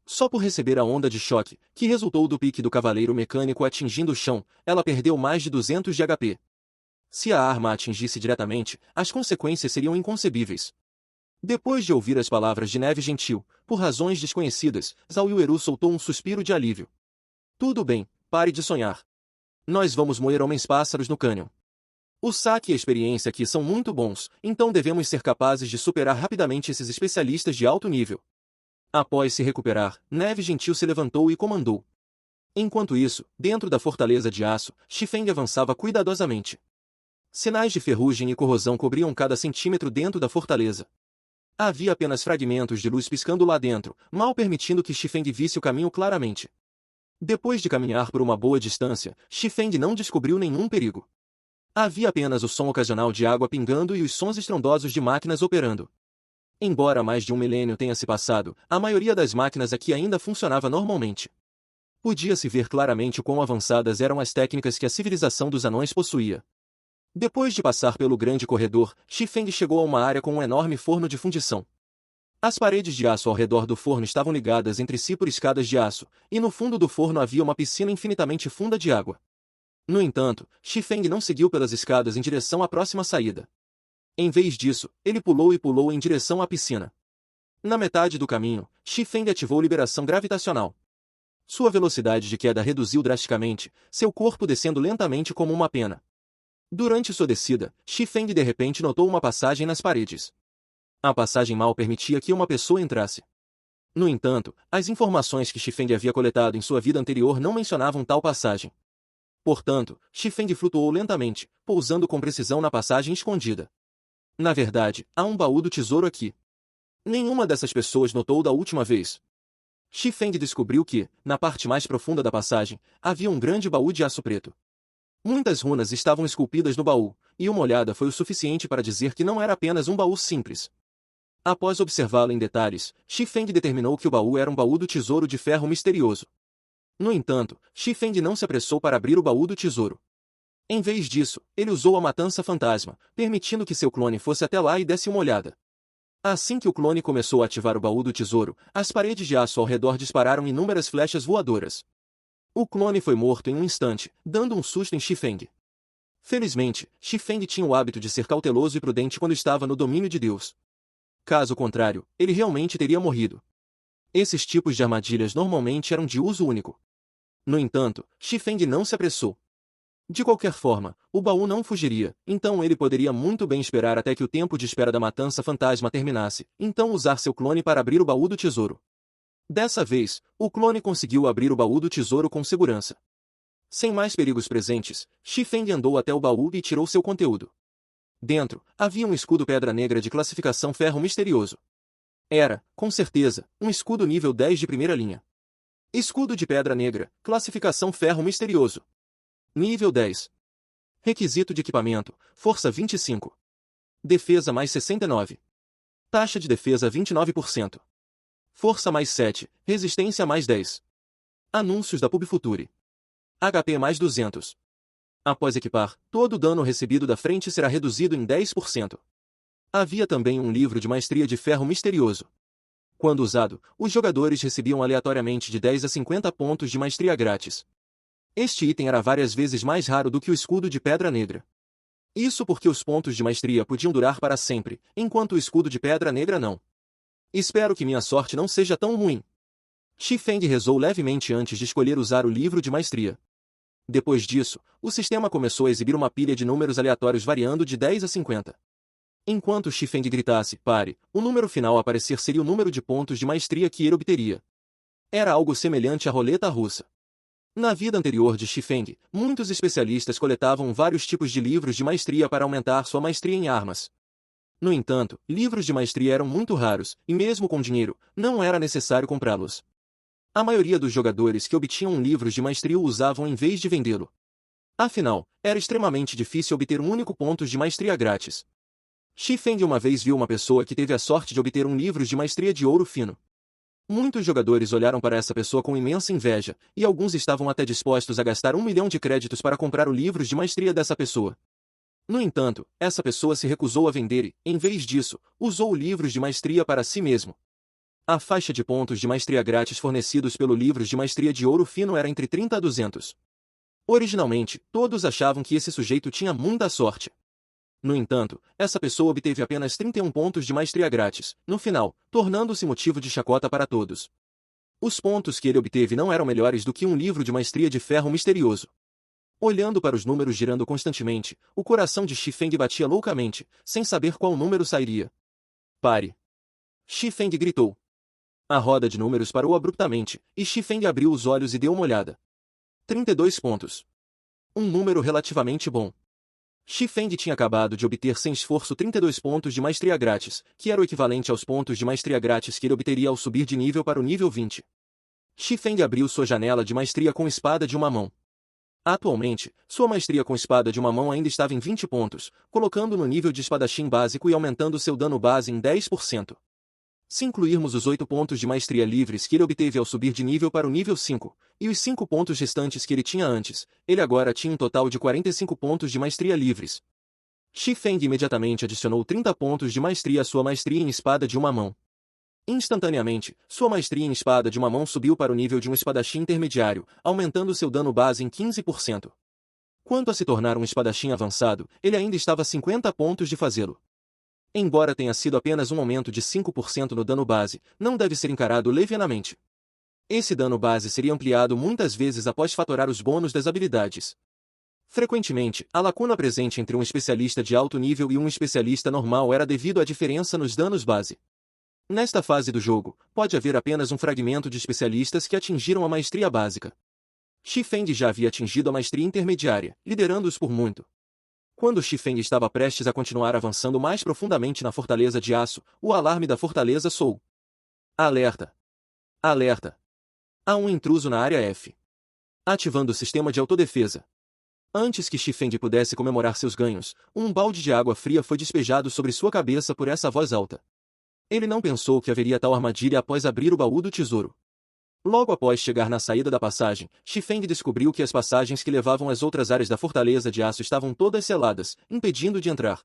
Só por receber a onda de choque, que resultou do pique do cavaleiro mecânico atingindo o chão, ela perdeu mais de 200 de HP. Se a arma a atingisse diretamente, as consequências seriam inconcebíveis. Depois de ouvir as palavras de Neve Gentil, por razões desconhecidas, Zhao Yueru soltou um suspiro de alívio. Tudo bem, pare de sonhar. Nós vamos moer homens-pássaros no cânion. O saque e a experiência aqui são muito bons, então devemos ser capazes de superar rapidamente esses especialistas de alto nível. Após se recuperar, Neve Gentil se levantou e comandou. Enquanto isso, dentro da fortaleza de aço, Xifeng avançava cuidadosamente. Sinais de ferrugem e corrosão cobriam cada centímetro dentro da fortaleza. Havia apenas fragmentos de luz piscando lá dentro, mal permitindo que Xifeng visse o caminho claramente. Depois de caminhar por uma boa distância, Xifeng não descobriu nenhum perigo. Havia apenas o som ocasional de água pingando e os sons estrondosos de máquinas operando. Embora mais de um milênio tenha se passado, a maioria das máquinas aqui ainda funcionava normalmente. Podia-se ver claramente o quão avançadas eram as técnicas que a civilização dos anões possuía. Depois de passar pelo grande corredor, Xifeng chegou a uma área com um enorme forno de fundição. As paredes de aço ao redor do forno estavam ligadas entre si por escadas de aço, e no fundo do forno havia uma piscina infinitamente funda de água. No entanto, Xifeng não seguiu pelas escadas em direção à próxima saída. Em vez disso, ele pulou e pulou em direção à piscina. Na metade do caminho, Xifeng ativou liberação gravitacional. Sua velocidade de queda reduziu drasticamente, seu corpo descendo lentamente como uma pena. Durante sua descida, Xifeng de repente notou uma passagem nas paredes. A passagem mal permitia que uma pessoa entrasse. No entanto, as informações que Xifeng havia coletado em sua vida anterior não mencionavam tal passagem. Portanto, Xifeng flutuou lentamente, pousando com precisão na passagem escondida. Na verdade, há um baú do tesouro aqui. Nenhuma dessas pessoas notou da última vez. Xifeng descobriu que, na parte mais profunda da passagem, havia um grande baú de aço preto. Muitas runas estavam esculpidas no baú, e uma olhada foi o suficiente para dizer que não era apenas um baú simples. Após observá-lo em detalhes, Xifeng determinou que o baú era um baú do tesouro de ferro misterioso. No entanto, Xifeng não se apressou para abrir o baú do tesouro. Em vez disso, ele usou a matança fantasma, permitindo que seu clone fosse até lá e desse uma olhada. Assim que o clone começou a ativar o baú do tesouro, as paredes de aço ao redor dispararam inúmeras flechas voadoras. O clone foi morto em um instante, dando um susto em Xifeng. Felizmente, Xifeng tinha o hábito de ser cauteloso e prudente quando estava no domínio de Deus. Caso contrário, ele realmente teria morrido. Esses tipos de armadilhas normalmente eram de uso único. No entanto, Xifeng não se apressou. De qualquer forma, o baú não fugiria, então ele poderia muito bem esperar até que o tempo de espera da matança fantasma terminasse, então usar seu clone para abrir o baú do tesouro. Dessa vez, o clone conseguiu abrir o baú do tesouro com segurança. Sem mais perigos presentes, Xifeng andou até o baú e tirou seu conteúdo. Dentro, havia um escudo pedra negra de classificação ferro misterioso. Era, com certeza, um escudo nível 10 de primeira linha. Escudo de pedra negra, classificação ferro misterioso. Nível 10. Requisito de equipamento, força 25. Defesa mais 69. Taxa de defesa 29%. Força mais 7, resistência mais 10. Anúncios da PubFuture. HP mais 200. Após equipar, todo o dano recebido da frente será reduzido em 10%. Havia também um livro de maestria de ferro misterioso. Quando usado, os jogadores recebiam aleatoriamente de 10 a 50 pontos de maestria grátis. Este item era várias vezes mais raro do que o escudo de pedra negra. Isso porque os pontos de maestria podiam durar para sempre, enquanto o escudo de pedra negra não. Espero que minha sorte não seja tão ruim. Xifeng rezou levemente antes de escolher usar o livro de maestria. Depois disso, o sistema começou a exibir uma pilha de números aleatórios variando de 10 a 50. Enquanto Xifeng gritasse, pare, o número final a aparecer seria o número de pontos de maestria que ele obteria. Era algo semelhante à roleta russa. Na vida anterior de Xifeng, muitos especialistas coletavam vários tipos de livros de maestria para aumentar sua maestria em armas. No entanto, livros de maestria eram muito raros, e mesmo com dinheiro, não era necessário comprá-los. A maioria dos jogadores que obtinham livros de maestria o usavam em vez de vendê-lo. Afinal, era extremamente difícil obter um único ponto de maestria grátis. Xifeng uma vez viu uma pessoa que teve a sorte de obter um livro de maestria de ouro fino. Muitos jogadores olharam para essa pessoa com imensa inveja, e alguns estavam até dispostos a gastar 1 milhão de créditos para comprar o livro de maestria dessa pessoa. No entanto, essa pessoa se recusou a vender e, em vez disso, usou livros de maestria para si mesmo. A faixa de pontos de maestria grátis fornecidos pelo livros de maestria de ouro fino era entre 30 a 200. Originalmente, todos achavam que esse sujeito tinha muita sorte. No entanto, essa pessoa obteve apenas 31 pontos de maestria grátis, no final, tornando-se motivo de chacota para todos. Os pontos que ele obteve não eram melhores do que um livro de maestria de ferro misterioso. Olhando para os números girando constantemente, o coração de Xifeng batia loucamente, sem saber qual número sairia. Pare! Xifeng gritou. A roda de números parou abruptamente, e Xifeng abriu os olhos e deu uma olhada. 32 pontos. Um número relativamente bom. Xifeng tinha acabado de obter sem esforço 32 pontos de maestria grátis, que era o equivalente aos pontos de maestria grátis que ele obteria ao subir de nível para o nível 20. Xifeng abriu sua janela de maestria com espada de uma mão. Atualmente, sua maestria com espada de uma mão ainda estava em 20 pontos, colocando no nível de espadachim básico e aumentando seu dano base em 10%. Se incluirmos os 8 pontos de maestria livres que ele obteve ao subir de nível para o nível 5, e os 5 pontos restantes que ele tinha antes, ele agora tinha um total de 45 pontos de maestria livres. Xifeng imediatamente adicionou 30 pontos de maestria à sua maestria em espada de uma mão. Instantaneamente, sua maestria em espada de uma mão subiu para o nível de um espadachim intermediário, aumentando seu dano base em 15%. Quanto a se tornar um espadachim avançado, ele ainda estava a 50 pontos de fazê-lo. Embora tenha sido apenas um aumento de 5% no dano base, não deve ser encarado levianamente. Esse dano base seria ampliado muitas vezes após fatorar os bônus das habilidades. Frequentemente, a lacuna presente entre um especialista de alto nível e um especialista normal era devido à diferença nos danos base. Nesta fase do jogo, pode haver apenas um fragmento de especialistas que atingiram a maestria básica. Xifeng já havia atingido a maestria intermediária, liderando-os por muito. Quando Xifeng estava prestes a continuar avançando mais profundamente na Fortaleza de Aço, o alarme da fortaleza soou. Alerta! Alerta! Há um intruso na área F. Ativando o sistema de autodefesa. Antes que Xifeng pudesse comemorar seus ganhos, um balde de água fria foi despejado sobre sua cabeça por essa voz alta. Ele não pensou que haveria tal armadilha após abrir o baú do tesouro. Logo após chegar na saída da passagem, Xifeng descobriu que as passagens que levavam às outras áreas da Fortaleza de Aço estavam todas seladas, impedindo de entrar.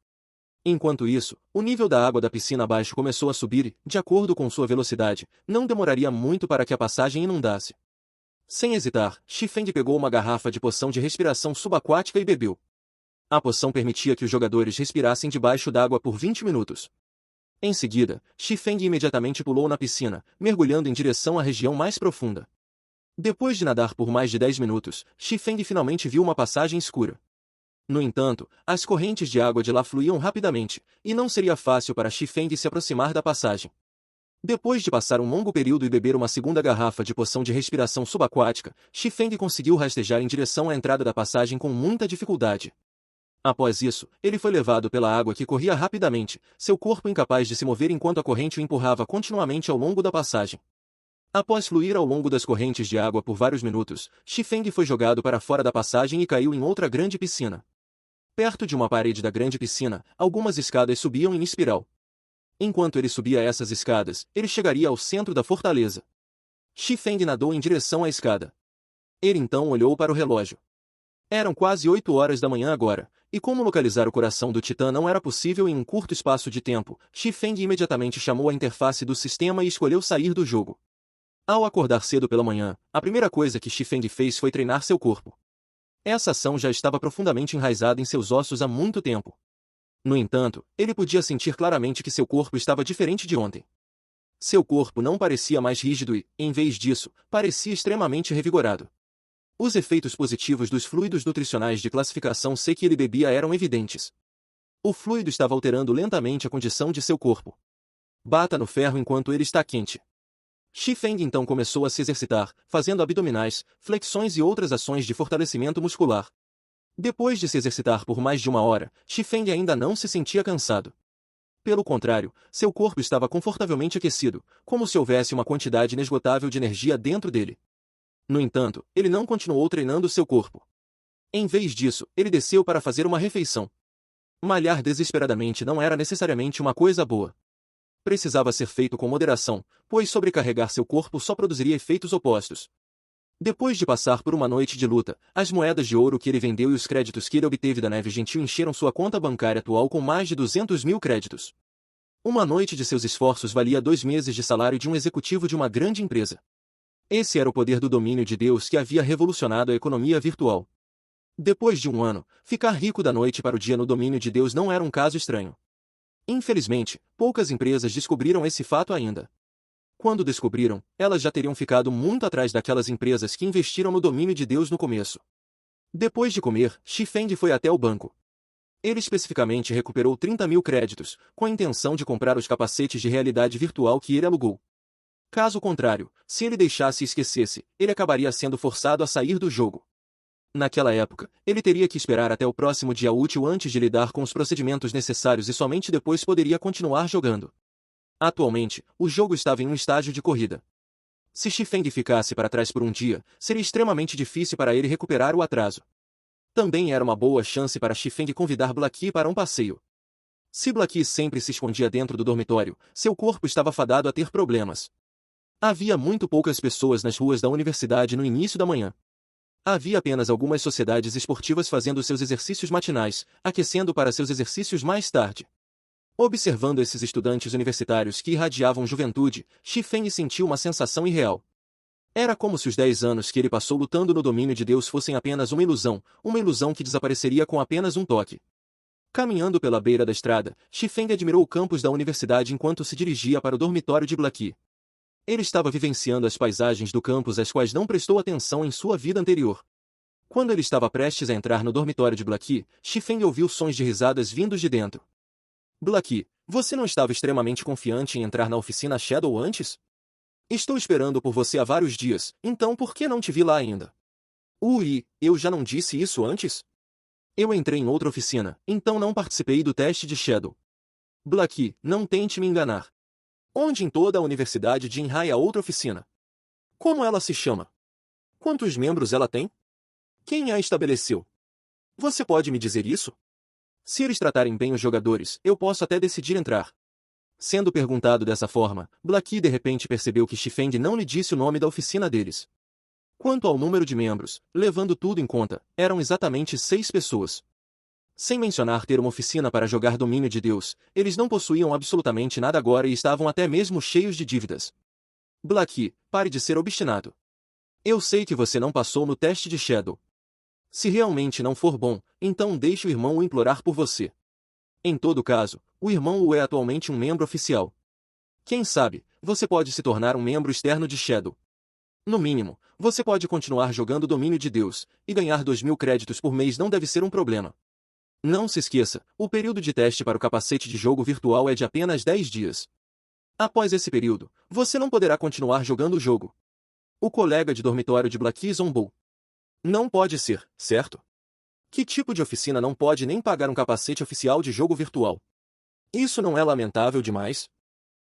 Enquanto isso, o nível da água da piscina abaixo começou a subir e, de acordo com sua velocidade, não demoraria muito para que a passagem inundasse. Sem hesitar, Xifeng pegou uma garrafa de poção de respiração subaquática e bebeu. A poção permitia que os jogadores respirassem debaixo d'água por 20 minutos. Em seguida, Xifeng imediatamente pulou na piscina, mergulhando em direção à região mais profunda. Depois de nadar por mais de 10 minutos, Xifeng finalmente viu uma passagem escura. No entanto, as correntes de água de lá fluíam rapidamente, e não seria fácil para Xifeng se aproximar da passagem. Depois de passar um longo período e beber uma segunda garrafa de poção de respiração subaquática, Xifeng conseguiu rastejar em direção à entrada da passagem com muita dificuldade. Após isso, ele foi levado pela água que corria rapidamente, seu corpo incapaz de se mover enquanto a corrente o empurrava continuamente ao longo da passagem. Após fluir ao longo das correntes de água por vários minutos, Xifeng foi jogado para fora da passagem e caiu em outra grande piscina. Perto de uma parede da grande piscina, algumas escadas subiam em espiral. Enquanto ele subia essas escadas, ele chegaria ao centro da fortaleza. Xifeng nadou em direção à escada. Ele então olhou para o relógio. Eram quase 8 horas da manhã agora, e como localizar o coração do Titã não era possível em um curto espaço de tempo, Xifeng imediatamente chamou a interface do sistema e escolheu sair do jogo. Ao acordar cedo pela manhã, a primeira coisa que Xifeng fez foi treinar seu corpo. Essa ação já estava profundamente enraizada em seus ossos há muito tempo. No entanto, ele podia sentir claramente que seu corpo estava diferente de ontem. Seu corpo não parecia mais rígido e, em vez disso, parecia extremamente revigorado. Os efeitos positivos dos fluidos nutricionais de classificação C que ele bebia eram evidentes. O fluido estava alterando lentamente a condição de seu corpo. Bata no ferro enquanto ele está quente. Xifeng então começou a se exercitar, fazendo abdominais, flexões e outras ações de fortalecimento muscular. Depois de se exercitar por mais de 1 hora, Xifeng ainda não se sentia cansado. Pelo contrário, seu corpo estava confortavelmente aquecido, como se houvesse uma quantidade inesgotável de energia dentro dele. No entanto, ele não continuou treinando seu corpo. Em vez disso, ele desceu para fazer uma refeição. Malhar desesperadamente não era necessariamente uma coisa boa. Precisava ser feito com moderação, pois sobrecarregar seu corpo só produziria efeitos opostos. Depois de passar por uma noite de luta, as moedas de ouro que ele vendeu e os créditos que ele obteve da Neve Gentil encheram sua conta bancária atual com mais de 200 mil créditos. Uma noite de seus esforços valia 2 meses de salário de um executivo de uma grande empresa. Esse era o poder do domínio de Deus que havia revolucionado a economia virtual. Depois de 1 ano, ficar rico da noite para o dia no domínio de Deus não era um caso estranho. Infelizmente, poucas empresas descobriram esse fato ainda. Quando descobriram, elas já teriam ficado muito atrás daquelas empresas que investiram no domínio de Deus no começo. Depois de comer, Xifeng foi até o banco. Ele especificamente recuperou 30 mil créditos, com a intenção de comprar os capacetes de realidade virtual que ele alugou. Caso contrário, se ele deixasse e esquecesse, ele acabaria sendo forçado a sair do jogo. Naquela época, ele teria que esperar até o próximo dia útil antes de lidar com os procedimentos necessários e somente depois poderia continuar jogando. Atualmente, o jogo estava em um estágio de corrida. Se Xifeng ficasse para trás por um dia, seria extremamente difícil para ele recuperar o atraso. Também era uma boa chance para Xifeng convidar Blackie para um passeio. Se Blackie sempre se escondia dentro do dormitório, seu corpo estava fadado a ter problemas. Havia muito poucas pessoas nas ruas da universidade no início da manhã. Havia apenas algumas sociedades esportivas fazendo seus exercícios matinais, aquecendo para seus exercícios mais tarde. Observando esses estudantes universitários que irradiavam juventude, Xifeng sentiu uma sensação irreal. Era como se os 10 anos que ele passou lutando no domínio de Deus fossem apenas uma ilusão que desapareceria com apenas um toque. Caminhando pela beira da estrada, Xifeng admirou o campus da universidade enquanto se dirigia para o dormitório de Blackie. Ele estava vivenciando as paisagens do campus às quais não prestou atenção em sua vida anterior. Quando ele estava prestes a entrar no dormitório de Blackie, Xifeng ouviu sons de risadas vindos de dentro. Blackie, você não estava extremamente confiante em entrar na oficina Shadow antes? Estou esperando por você há vários dias, então por que não te vi lá ainda? Ui, eu já não disse isso antes? Eu entrei em outra oficina, então não participei do teste de Shadow. Blackie, não tente me enganar. Onde em toda a Universidade de Inhai há outra oficina? Como ela se chama? Quantos membros ela tem? Quem a estabeleceu? Você pode me dizer isso? Se eles tratarem bem os jogadores, eu posso até decidir entrar. Sendo perguntado dessa forma, Blackie de repente percebeu que Xifeng não lhe disse o nome da oficina deles. Quanto ao número de membros, levando tudo em conta, eram exatamente 6 pessoas. Sem mencionar ter uma oficina para jogar domínio de Deus, eles não possuíam absolutamente nada agora e estavam até mesmo cheios de dívidas. Blackie, pare de ser obstinado. Eu sei que você não passou no teste de Shadow. Se realmente não for bom, então deixe o irmão o implorar por você. Em todo caso, o irmão o é atualmente um membro oficial. Quem sabe, você pode se tornar um membro externo de Shadow. No mínimo, você pode continuar jogando domínio de Deus, e ganhar 2.000 créditos por mês não deve ser um problema. Não se esqueça, o período de teste para o capacete de jogo virtual é de apenas 10 dias. Após esse período, você não poderá continuar jogando o jogo. O colega de dormitório de Blackie zombou. Não pode ser, certo? Que tipo de oficina não pode nem pagar um capacete oficial de jogo virtual? Isso não é lamentável demais?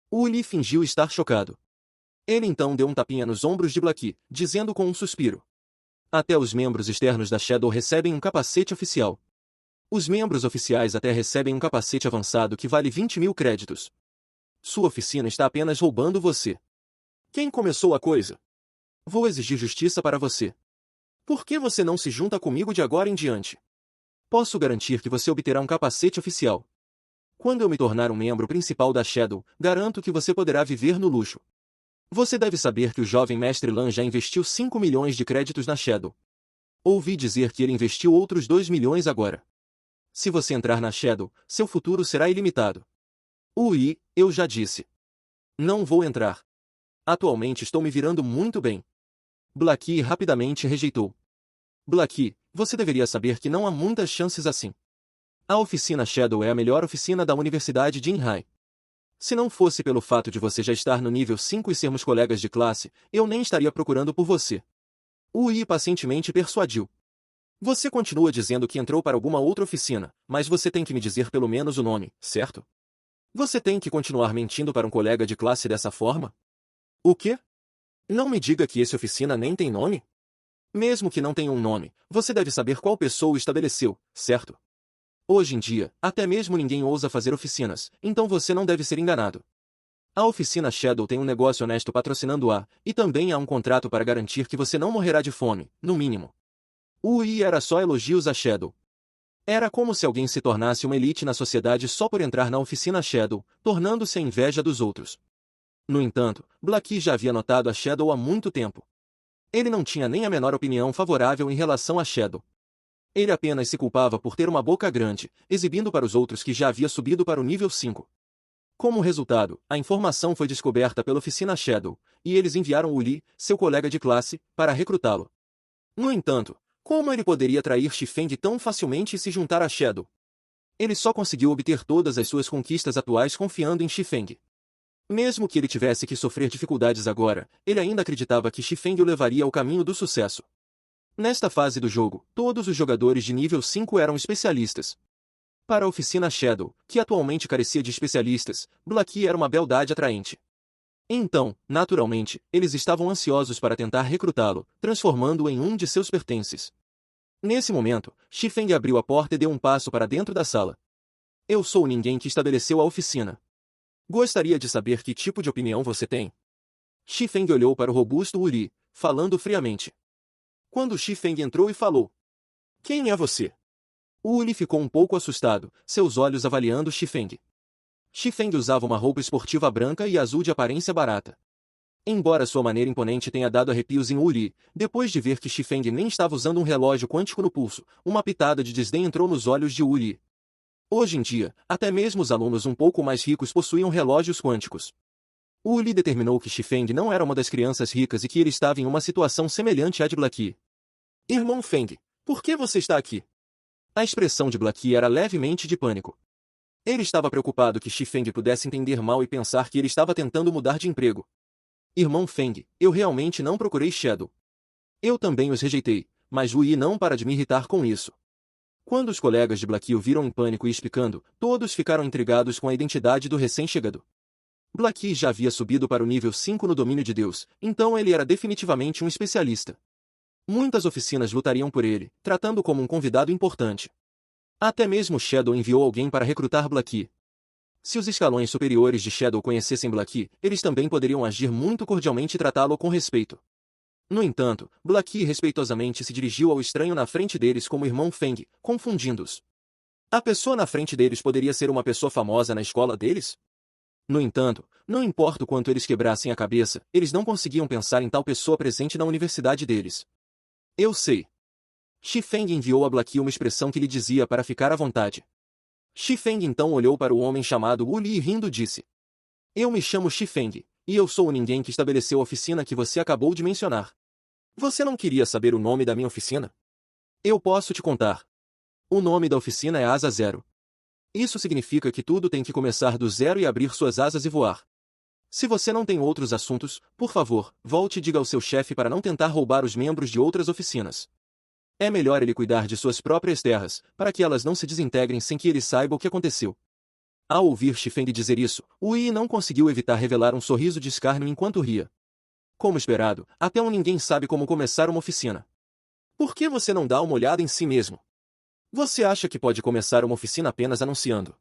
Uli fingiu estar chocado. Ele então deu um tapinha nos ombros de Blackie, dizendo com um suspiro. Até os membros externos da Shadow recebem um capacete oficial. Os membros oficiais até recebem um capacete avançado que vale 20.000 créditos. Sua oficina está apenas roubando você. Quem começou a coisa? Vou exigir justiça para você. Por que você não se junta comigo de agora em diante? Posso garantir que você obterá um capacete oficial. Quando eu me tornar um membro principal da Shadow, garanto que você poderá viver no luxo. Você deve saber que o jovem mestre Lan já investiu 5 milhões de créditos na Shadow. Ouvi dizer que ele investiu outros 2 milhões agora. Se você entrar na Shadow, seu futuro será ilimitado. Ui, eu já disse. Não vou entrar. Atualmente estou me virando muito bem. Blackie rapidamente rejeitou. Blackie, você deveria saber que não há muitas chances assim. A oficina Shadow é a melhor oficina da Universidade de Inhai. Se não fosse pelo fato de você já estar no nível 5 e sermos colegas de classe, eu nem estaria procurando por você. Ui pacientemente persuadiu. Você continua dizendo que entrou para alguma outra oficina, mas você tem que me dizer pelo menos o nome, certo? Você tem que continuar mentindo para um colega de classe dessa forma? O quê? Não me diga que essa oficina nem tem nome? Mesmo que não tenha um nome, você deve saber qual pessoa o estabeleceu, certo? Hoje em dia, até mesmo ninguém ousa fazer oficinas, então você não deve ser enganado. A oficina Shadow tem um negócio honesto patrocinando-a, e também há um contrato para garantir que você não morrerá de fome, no mínimo. Ui era só elogios a Shadow. Era como se alguém se tornasse uma elite na sociedade só por entrar na oficina Shadow, tornando-se a inveja dos outros. No entanto, Blackie já havia notado a Shadow há muito tempo. Ele não tinha nem a menor opinião favorável em relação a Shadow. Ele apenas se culpava por ter uma boca grande, exibindo para os outros que já havia subido para o nível 5. Como resultado, a informação foi descoberta pela oficina Shadow, e eles enviaram Uli, seu colega de classe, para recrutá-lo. No entanto, como ele poderia trair Shifeng tão facilmente e se juntar a Shadow? Ele só conseguiu obter todas as suas conquistas atuais confiando em Shifeng. Mesmo que ele tivesse que sofrer dificuldades agora, ele ainda acreditava que Shifeng o levaria ao caminho do sucesso. Nesta fase do jogo, todos os jogadores de nível 5 eram especialistas. Para a oficina Shadow, que atualmente carecia de especialistas, Blackie era uma beldade atraente. Então, naturalmente, eles estavam ansiosos para tentar recrutá-lo, transformando-o em um de seus pertences. Nesse momento, Shifeng abriu a porta e deu um passo para dentro da sala. Eu sou o ninguém que estabeleceu a oficina. Gostaria de saber que tipo de opinião você tem. Shifeng olhou para o robusto Uli, falando friamente. Quando Shifeng entrou e falou. Quem é você? Uli ficou um pouco assustado, seus olhos avaliando Shifeng. Shifeng usava uma roupa esportiva branca e azul de aparência barata. Embora sua maneira imponente tenha dado arrepios em Uli, depois de ver que Shifeng nem estava usando um relógio quântico no pulso, uma pitada de desdém entrou nos olhos de Uli. Hoje em dia, até mesmo os alunos um pouco mais ricos possuíam relógios quânticos. Uli determinou que Shifeng não era uma das crianças ricas e que ele estava em uma situação semelhante à de Blackie. Irmão Feng, por que você está aqui? A expressão de Blackie era levemente de pânico. Ele estava preocupado que Shifeng pudesse entender mal e pensar que ele estava tentando mudar de emprego. Irmão Feng, eu realmente não procurei Shadow. Eu também os rejeitei, mas Ui não para de me irritar com isso. Quando os colegas de Blackie o viram em pânico e explicando, todos ficaram intrigados com a identidade do recém-chegado. Blackie já havia subido para o nível 5 no domínio de Deus, então ele era definitivamente um especialista. Muitas oficinas lutariam por ele, tratando-o como um convidado importante. Até mesmo Shadow enviou alguém para recrutar Blackie. Se os escalões superiores de Shadow conhecessem Blackie, eles também poderiam agir muito cordialmente e tratá-lo com respeito. No entanto, Blackie respeitosamente se dirigiu ao estranho na frente deles como irmão Feng, confundindo-os. A pessoa na frente deles poderia ser uma pessoa famosa na escola deles? No entanto, não importa o quanto eles quebrassem a cabeça, eles não conseguiam pensar em tal pessoa presente na universidade deles. Eu sei. Shifeng enviou a Blackie uma expressão que lhe dizia para ficar à vontade. Shifeng então olhou para o homem chamado Uli e rindo disse. Eu me chamo Shifeng, e eu sou o ninguém que estabeleceu a oficina que você acabou de mencionar. Você não queria saber o nome da minha oficina? Eu posso te contar. O nome da oficina é Asa Zero. Isso significa que tudo tem que começar do zero e abrir suas asas e voar. Se você não tem outros assuntos, por favor, volte e diga ao seu chefe para não tentar roubar os membros de outras oficinas. É melhor ele cuidar de suas próprias terras, para que elas não se desintegrem sem que ele saiba o que aconteceu. Ao ouvir Chifeng dizer isso, Wu Yi não conseguiu evitar revelar um sorriso de escárnio enquanto ria. Como esperado, até ninguém sabe como começar uma oficina. Por que você não dá uma olhada em si mesmo? Você acha que pode começar uma oficina apenas anunciando?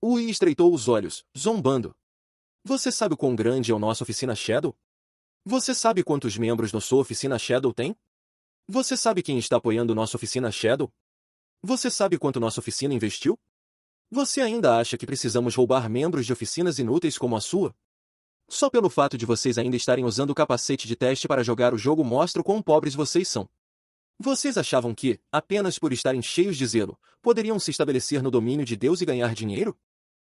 Wu Yi estreitou os olhos, zombando. Você sabe o quão grande é a nossa oficina Shadow? Você sabe quantos membros nossa oficina Shadow tem? Você sabe quem está apoiando nossa oficina Shadow? Você sabe quanto nossa oficina investiu? Você ainda acha que precisamos roubar membros de oficinas inúteis como a sua? Só pelo fato de vocês ainda estarem usando o capacete de teste para jogar o jogo mostra o quão pobres vocês são. Vocês achavam que, apenas por estarem cheios de zelo, poderiam se estabelecer no domínio de Deus e ganhar dinheiro?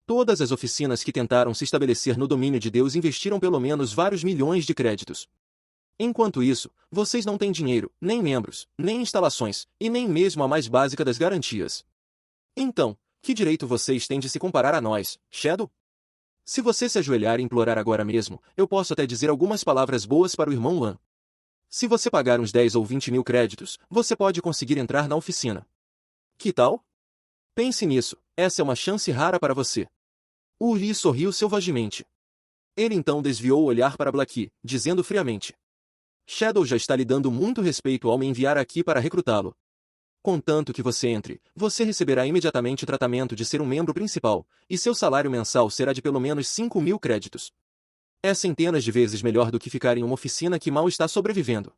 Todas as oficinas que tentaram se estabelecer no domínio de Deus investiram pelo menos vários milhões de créditos. Enquanto isso, vocês não têm dinheiro, nem membros, nem instalações, e nem mesmo a mais básica das garantias. Então, que direito vocês têm de se comparar a nós, Shadow? Se você se ajoelhar e implorar agora mesmo, eu posso até dizer algumas palavras boas para o irmão Lan. Se você pagar uns 10 ou 20 mil créditos, você pode conseguir entrar na oficina. Que tal? Pense nisso, essa é uma chance rara para você. Wu Yi sorriu selvagemente. Ele então desviou o olhar para Blackie, dizendo friamente. Shadow já está lhe dando muito respeito ao me enviar aqui para recrutá-lo. Contanto que você entre, você receberá imediatamente o tratamento de ser um membro principal, e seu salário mensal será de pelo menos 5 mil créditos. É centenas de vezes melhor do que ficar em uma oficina que mal está sobrevivendo.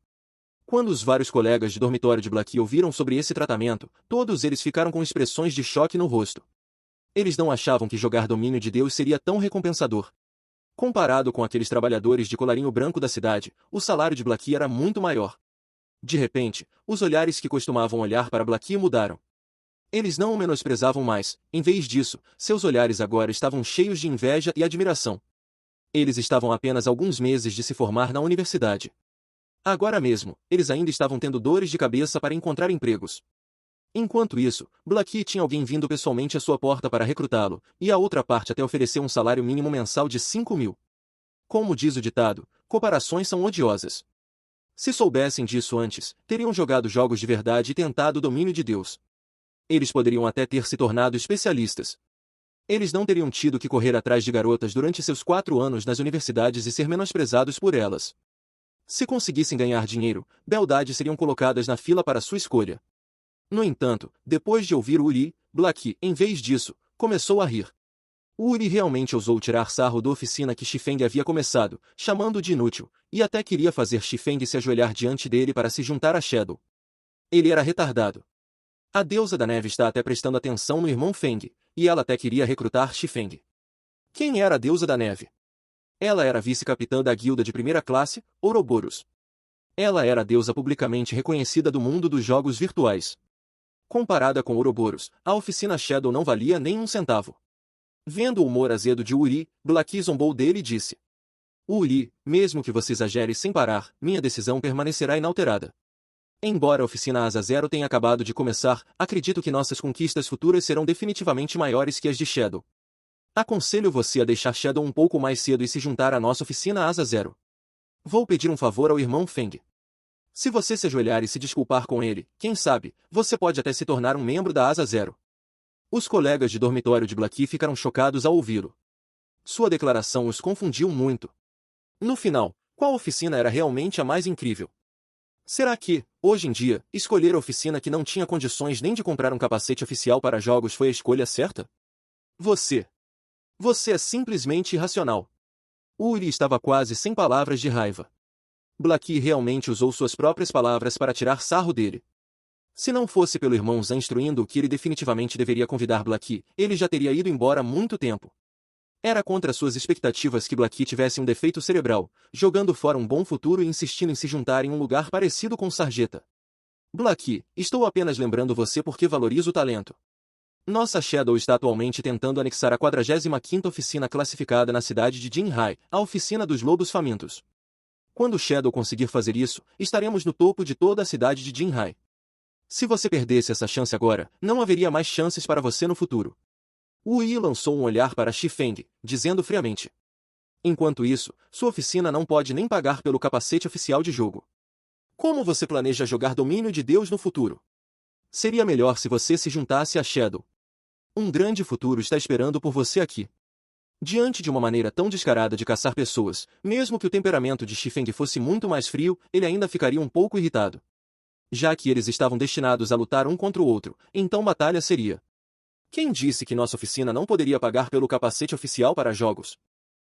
Quando os vários colegas de dormitório de Blackie ouviram sobre esse tratamento, todos eles ficaram com expressões de choque no rosto. Eles não achavam que jogar domínio de Deus seria tão recompensador. Comparado com aqueles trabalhadores de colarinho branco da cidade, o salário de Blackie era muito maior. De repente, os olhares que costumavam olhar para Blackie mudaram. Eles não o menosprezavam mais, em vez disso, seus olhares agora estavam cheios de inveja e admiração. Eles estavam a apenas alguns meses de se formar na universidade. Agora mesmo, eles ainda estavam tendo dores de cabeça para encontrar empregos. Enquanto isso, Blackie tinha alguém vindo pessoalmente à sua porta para recrutá-lo, e a outra parte até ofereceu um salário mínimo mensal de 5 mil. Como diz o ditado, comparações são odiosas. Se soubessem disso antes, teriam jogado jogos de verdade e tentado o domínio de Deus. Eles poderiam até ter se tornado especialistas. Eles não teriam tido que correr atrás de garotas durante seus 4 anos nas universidades e ser menosprezados por elas. Se conseguissem ganhar dinheiro, beldades seriam colocadas na fila para sua escolha. No entanto, depois de ouvir Wu Yi, Blackie, em vez disso, começou a rir. Wu Yi realmente ousou tirar sarro da oficina que Chifeng havia começado, chamando-o de inútil, e até queria fazer Chifeng se ajoelhar diante dele para se juntar a Shadow. Ele era retardado. A deusa da neve está até prestando atenção no irmão Feng, e ela até queria recrutar Chifeng. Quem era a deusa da neve? Ela era vice-capitã da guilda de primeira classe, Ouroboros. Ela era a deusa publicamente reconhecida do mundo dos jogos virtuais. Comparada com Ouroboros, a oficina Shadow não valia nem um centavo. Vendo o humor azedo de Wu Yi, Blackie zombou dele e disse. Wu Yi, mesmo que você exagere sem parar, minha decisão permanecerá inalterada. Embora a oficina Asa Zero tenha acabado de começar, acredito que nossas conquistas futuras serão definitivamente maiores que as de Shadow. Aconselho você a deixar Shadow um pouco mais cedo e se juntar à nossa oficina Asa Zero. Vou pedir um favor ao irmão Feng. Se você se ajoelhar e se desculpar com ele, quem sabe, você pode até se tornar um membro da Asa Zero. Os colegas de dormitório de Blackie ficaram chocados ao ouvi-lo. Sua declaração os confundiu muito. No final, qual oficina era realmente a mais incrível? Será que, hoje em dia, escolher a oficina que não tinha condições nem de comprar um capacete oficial para jogos foi a escolha certa? Você é simplesmente irracional. Uri estava quase sem palavras de raiva. Blackie realmente usou suas próprias palavras para tirar sarro dele. Se não fosse pelo irmão Zan instruindo que ele definitivamente deveria convidar Blackie, ele já teria ido embora há muito tempo. Era contra suas expectativas que Blackie tivesse um defeito cerebral, jogando fora um bom futuro e insistindo em se juntar em um lugar parecido com Sarjeta. Blackie, estou apenas lembrando você porque valorizo o talento. Nossa Shadow está atualmente tentando anexar a 45ª oficina classificada na cidade de Jinhai, a oficina dos lobos famintos. Quando Shadow conseguir fazer isso, estaremos no topo de toda a cidade de Jinhai. Se você perdesse essa chance agora, não haveria mais chances para você no futuro. Wu Yi lançou um olhar para Chifeng, dizendo friamente. Enquanto isso, sua oficina não pode nem pagar pelo capacete oficial de jogo. Como você planeja jogar Domínio de Deus no futuro? Seria melhor se você se juntasse a Shadow. Um grande futuro está esperando por você aqui. Diante de uma maneira tão descarada de caçar pessoas, mesmo que o temperamento de Xifeng fosse muito mais frio, ele ainda ficaria um pouco irritado. Já que eles estavam destinados a lutar um contra o outro, então batalha seria. Quem disse que nossa oficina não poderia pagar pelo capacete oficial para jogos?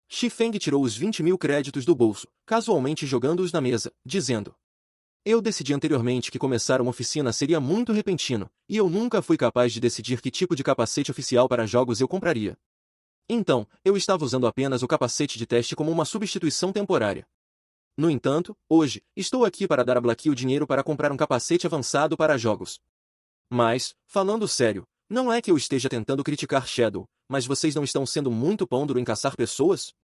Xifeng tirou os 20.000 créditos do bolso, casualmente jogando-os na mesa, dizendo: Eu decidi anteriormente que começar uma oficina seria muito repentino, e eu nunca fui capaz de decidir que tipo de capacete oficial para jogos eu compraria. Então, eu estava usando apenas o capacete de teste como uma substituição temporária. No entanto, hoje, estou aqui para dar a Blacky o dinheiro para comprar um capacete avançado para jogos. Mas, falando sério, não é que eu esteja tentando criticar Shadow, mas vocês não estão sendo muito pão duro em caçar pessoas?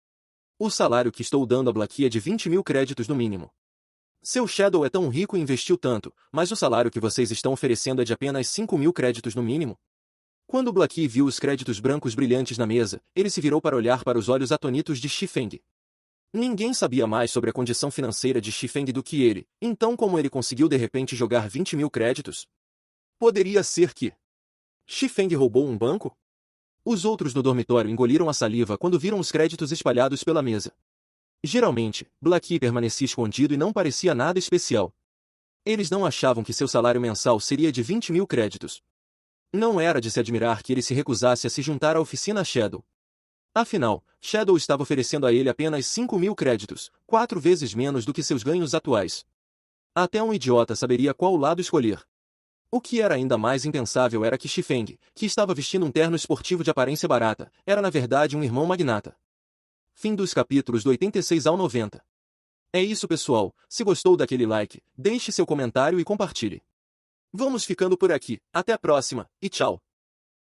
O salário que estou dando a Blacky é de 20.000 créditos no mínimo. Seu Shadow é tão rico e investiu tanto, mas o salário que vocês estão oferecendo é de apenas 5.000 créditos no mínimo? Quando Blacky viu os créditos brancos brilhantes na mesa, ele se virou para olhar para os olhos atônitos de Xifeng. Ninguém sabia mais sobre a condição financeira de Xifeng do que ele, então como ele conseguiu de repente jogar 20.000 créditos? Poderia ser que Xifeng roubou um banco? Os outros no dormitório engoliram a saliva quando viram os créditos espalhados pela mesa. Geralmente, Blacky permanecia escondido e não parecia nada especial. Eles não achavam que seu salário mensal seria de 20.000 créditos. Não era de se admirar que ele se recusasse a se juntar à oficina Shadow. Afinal, Shadow estava oferecendo a ele apenas 5.000 créditos, 4 vezes menos do que seus ganhos atuais. Até um idiota saberia qual lado escolher. O que era ainda mais impensável era que Xifeng, que estava vestindo um terno esportivo de aparência barata, era na verdade um irmão magnata. Fim dos capítulos do 86 ao 90. É isso, pessoal. Se gostou daquele like, deixe seu comentário e compartilhe. Vamos ficando por aqui. Até a próxima, e tchau!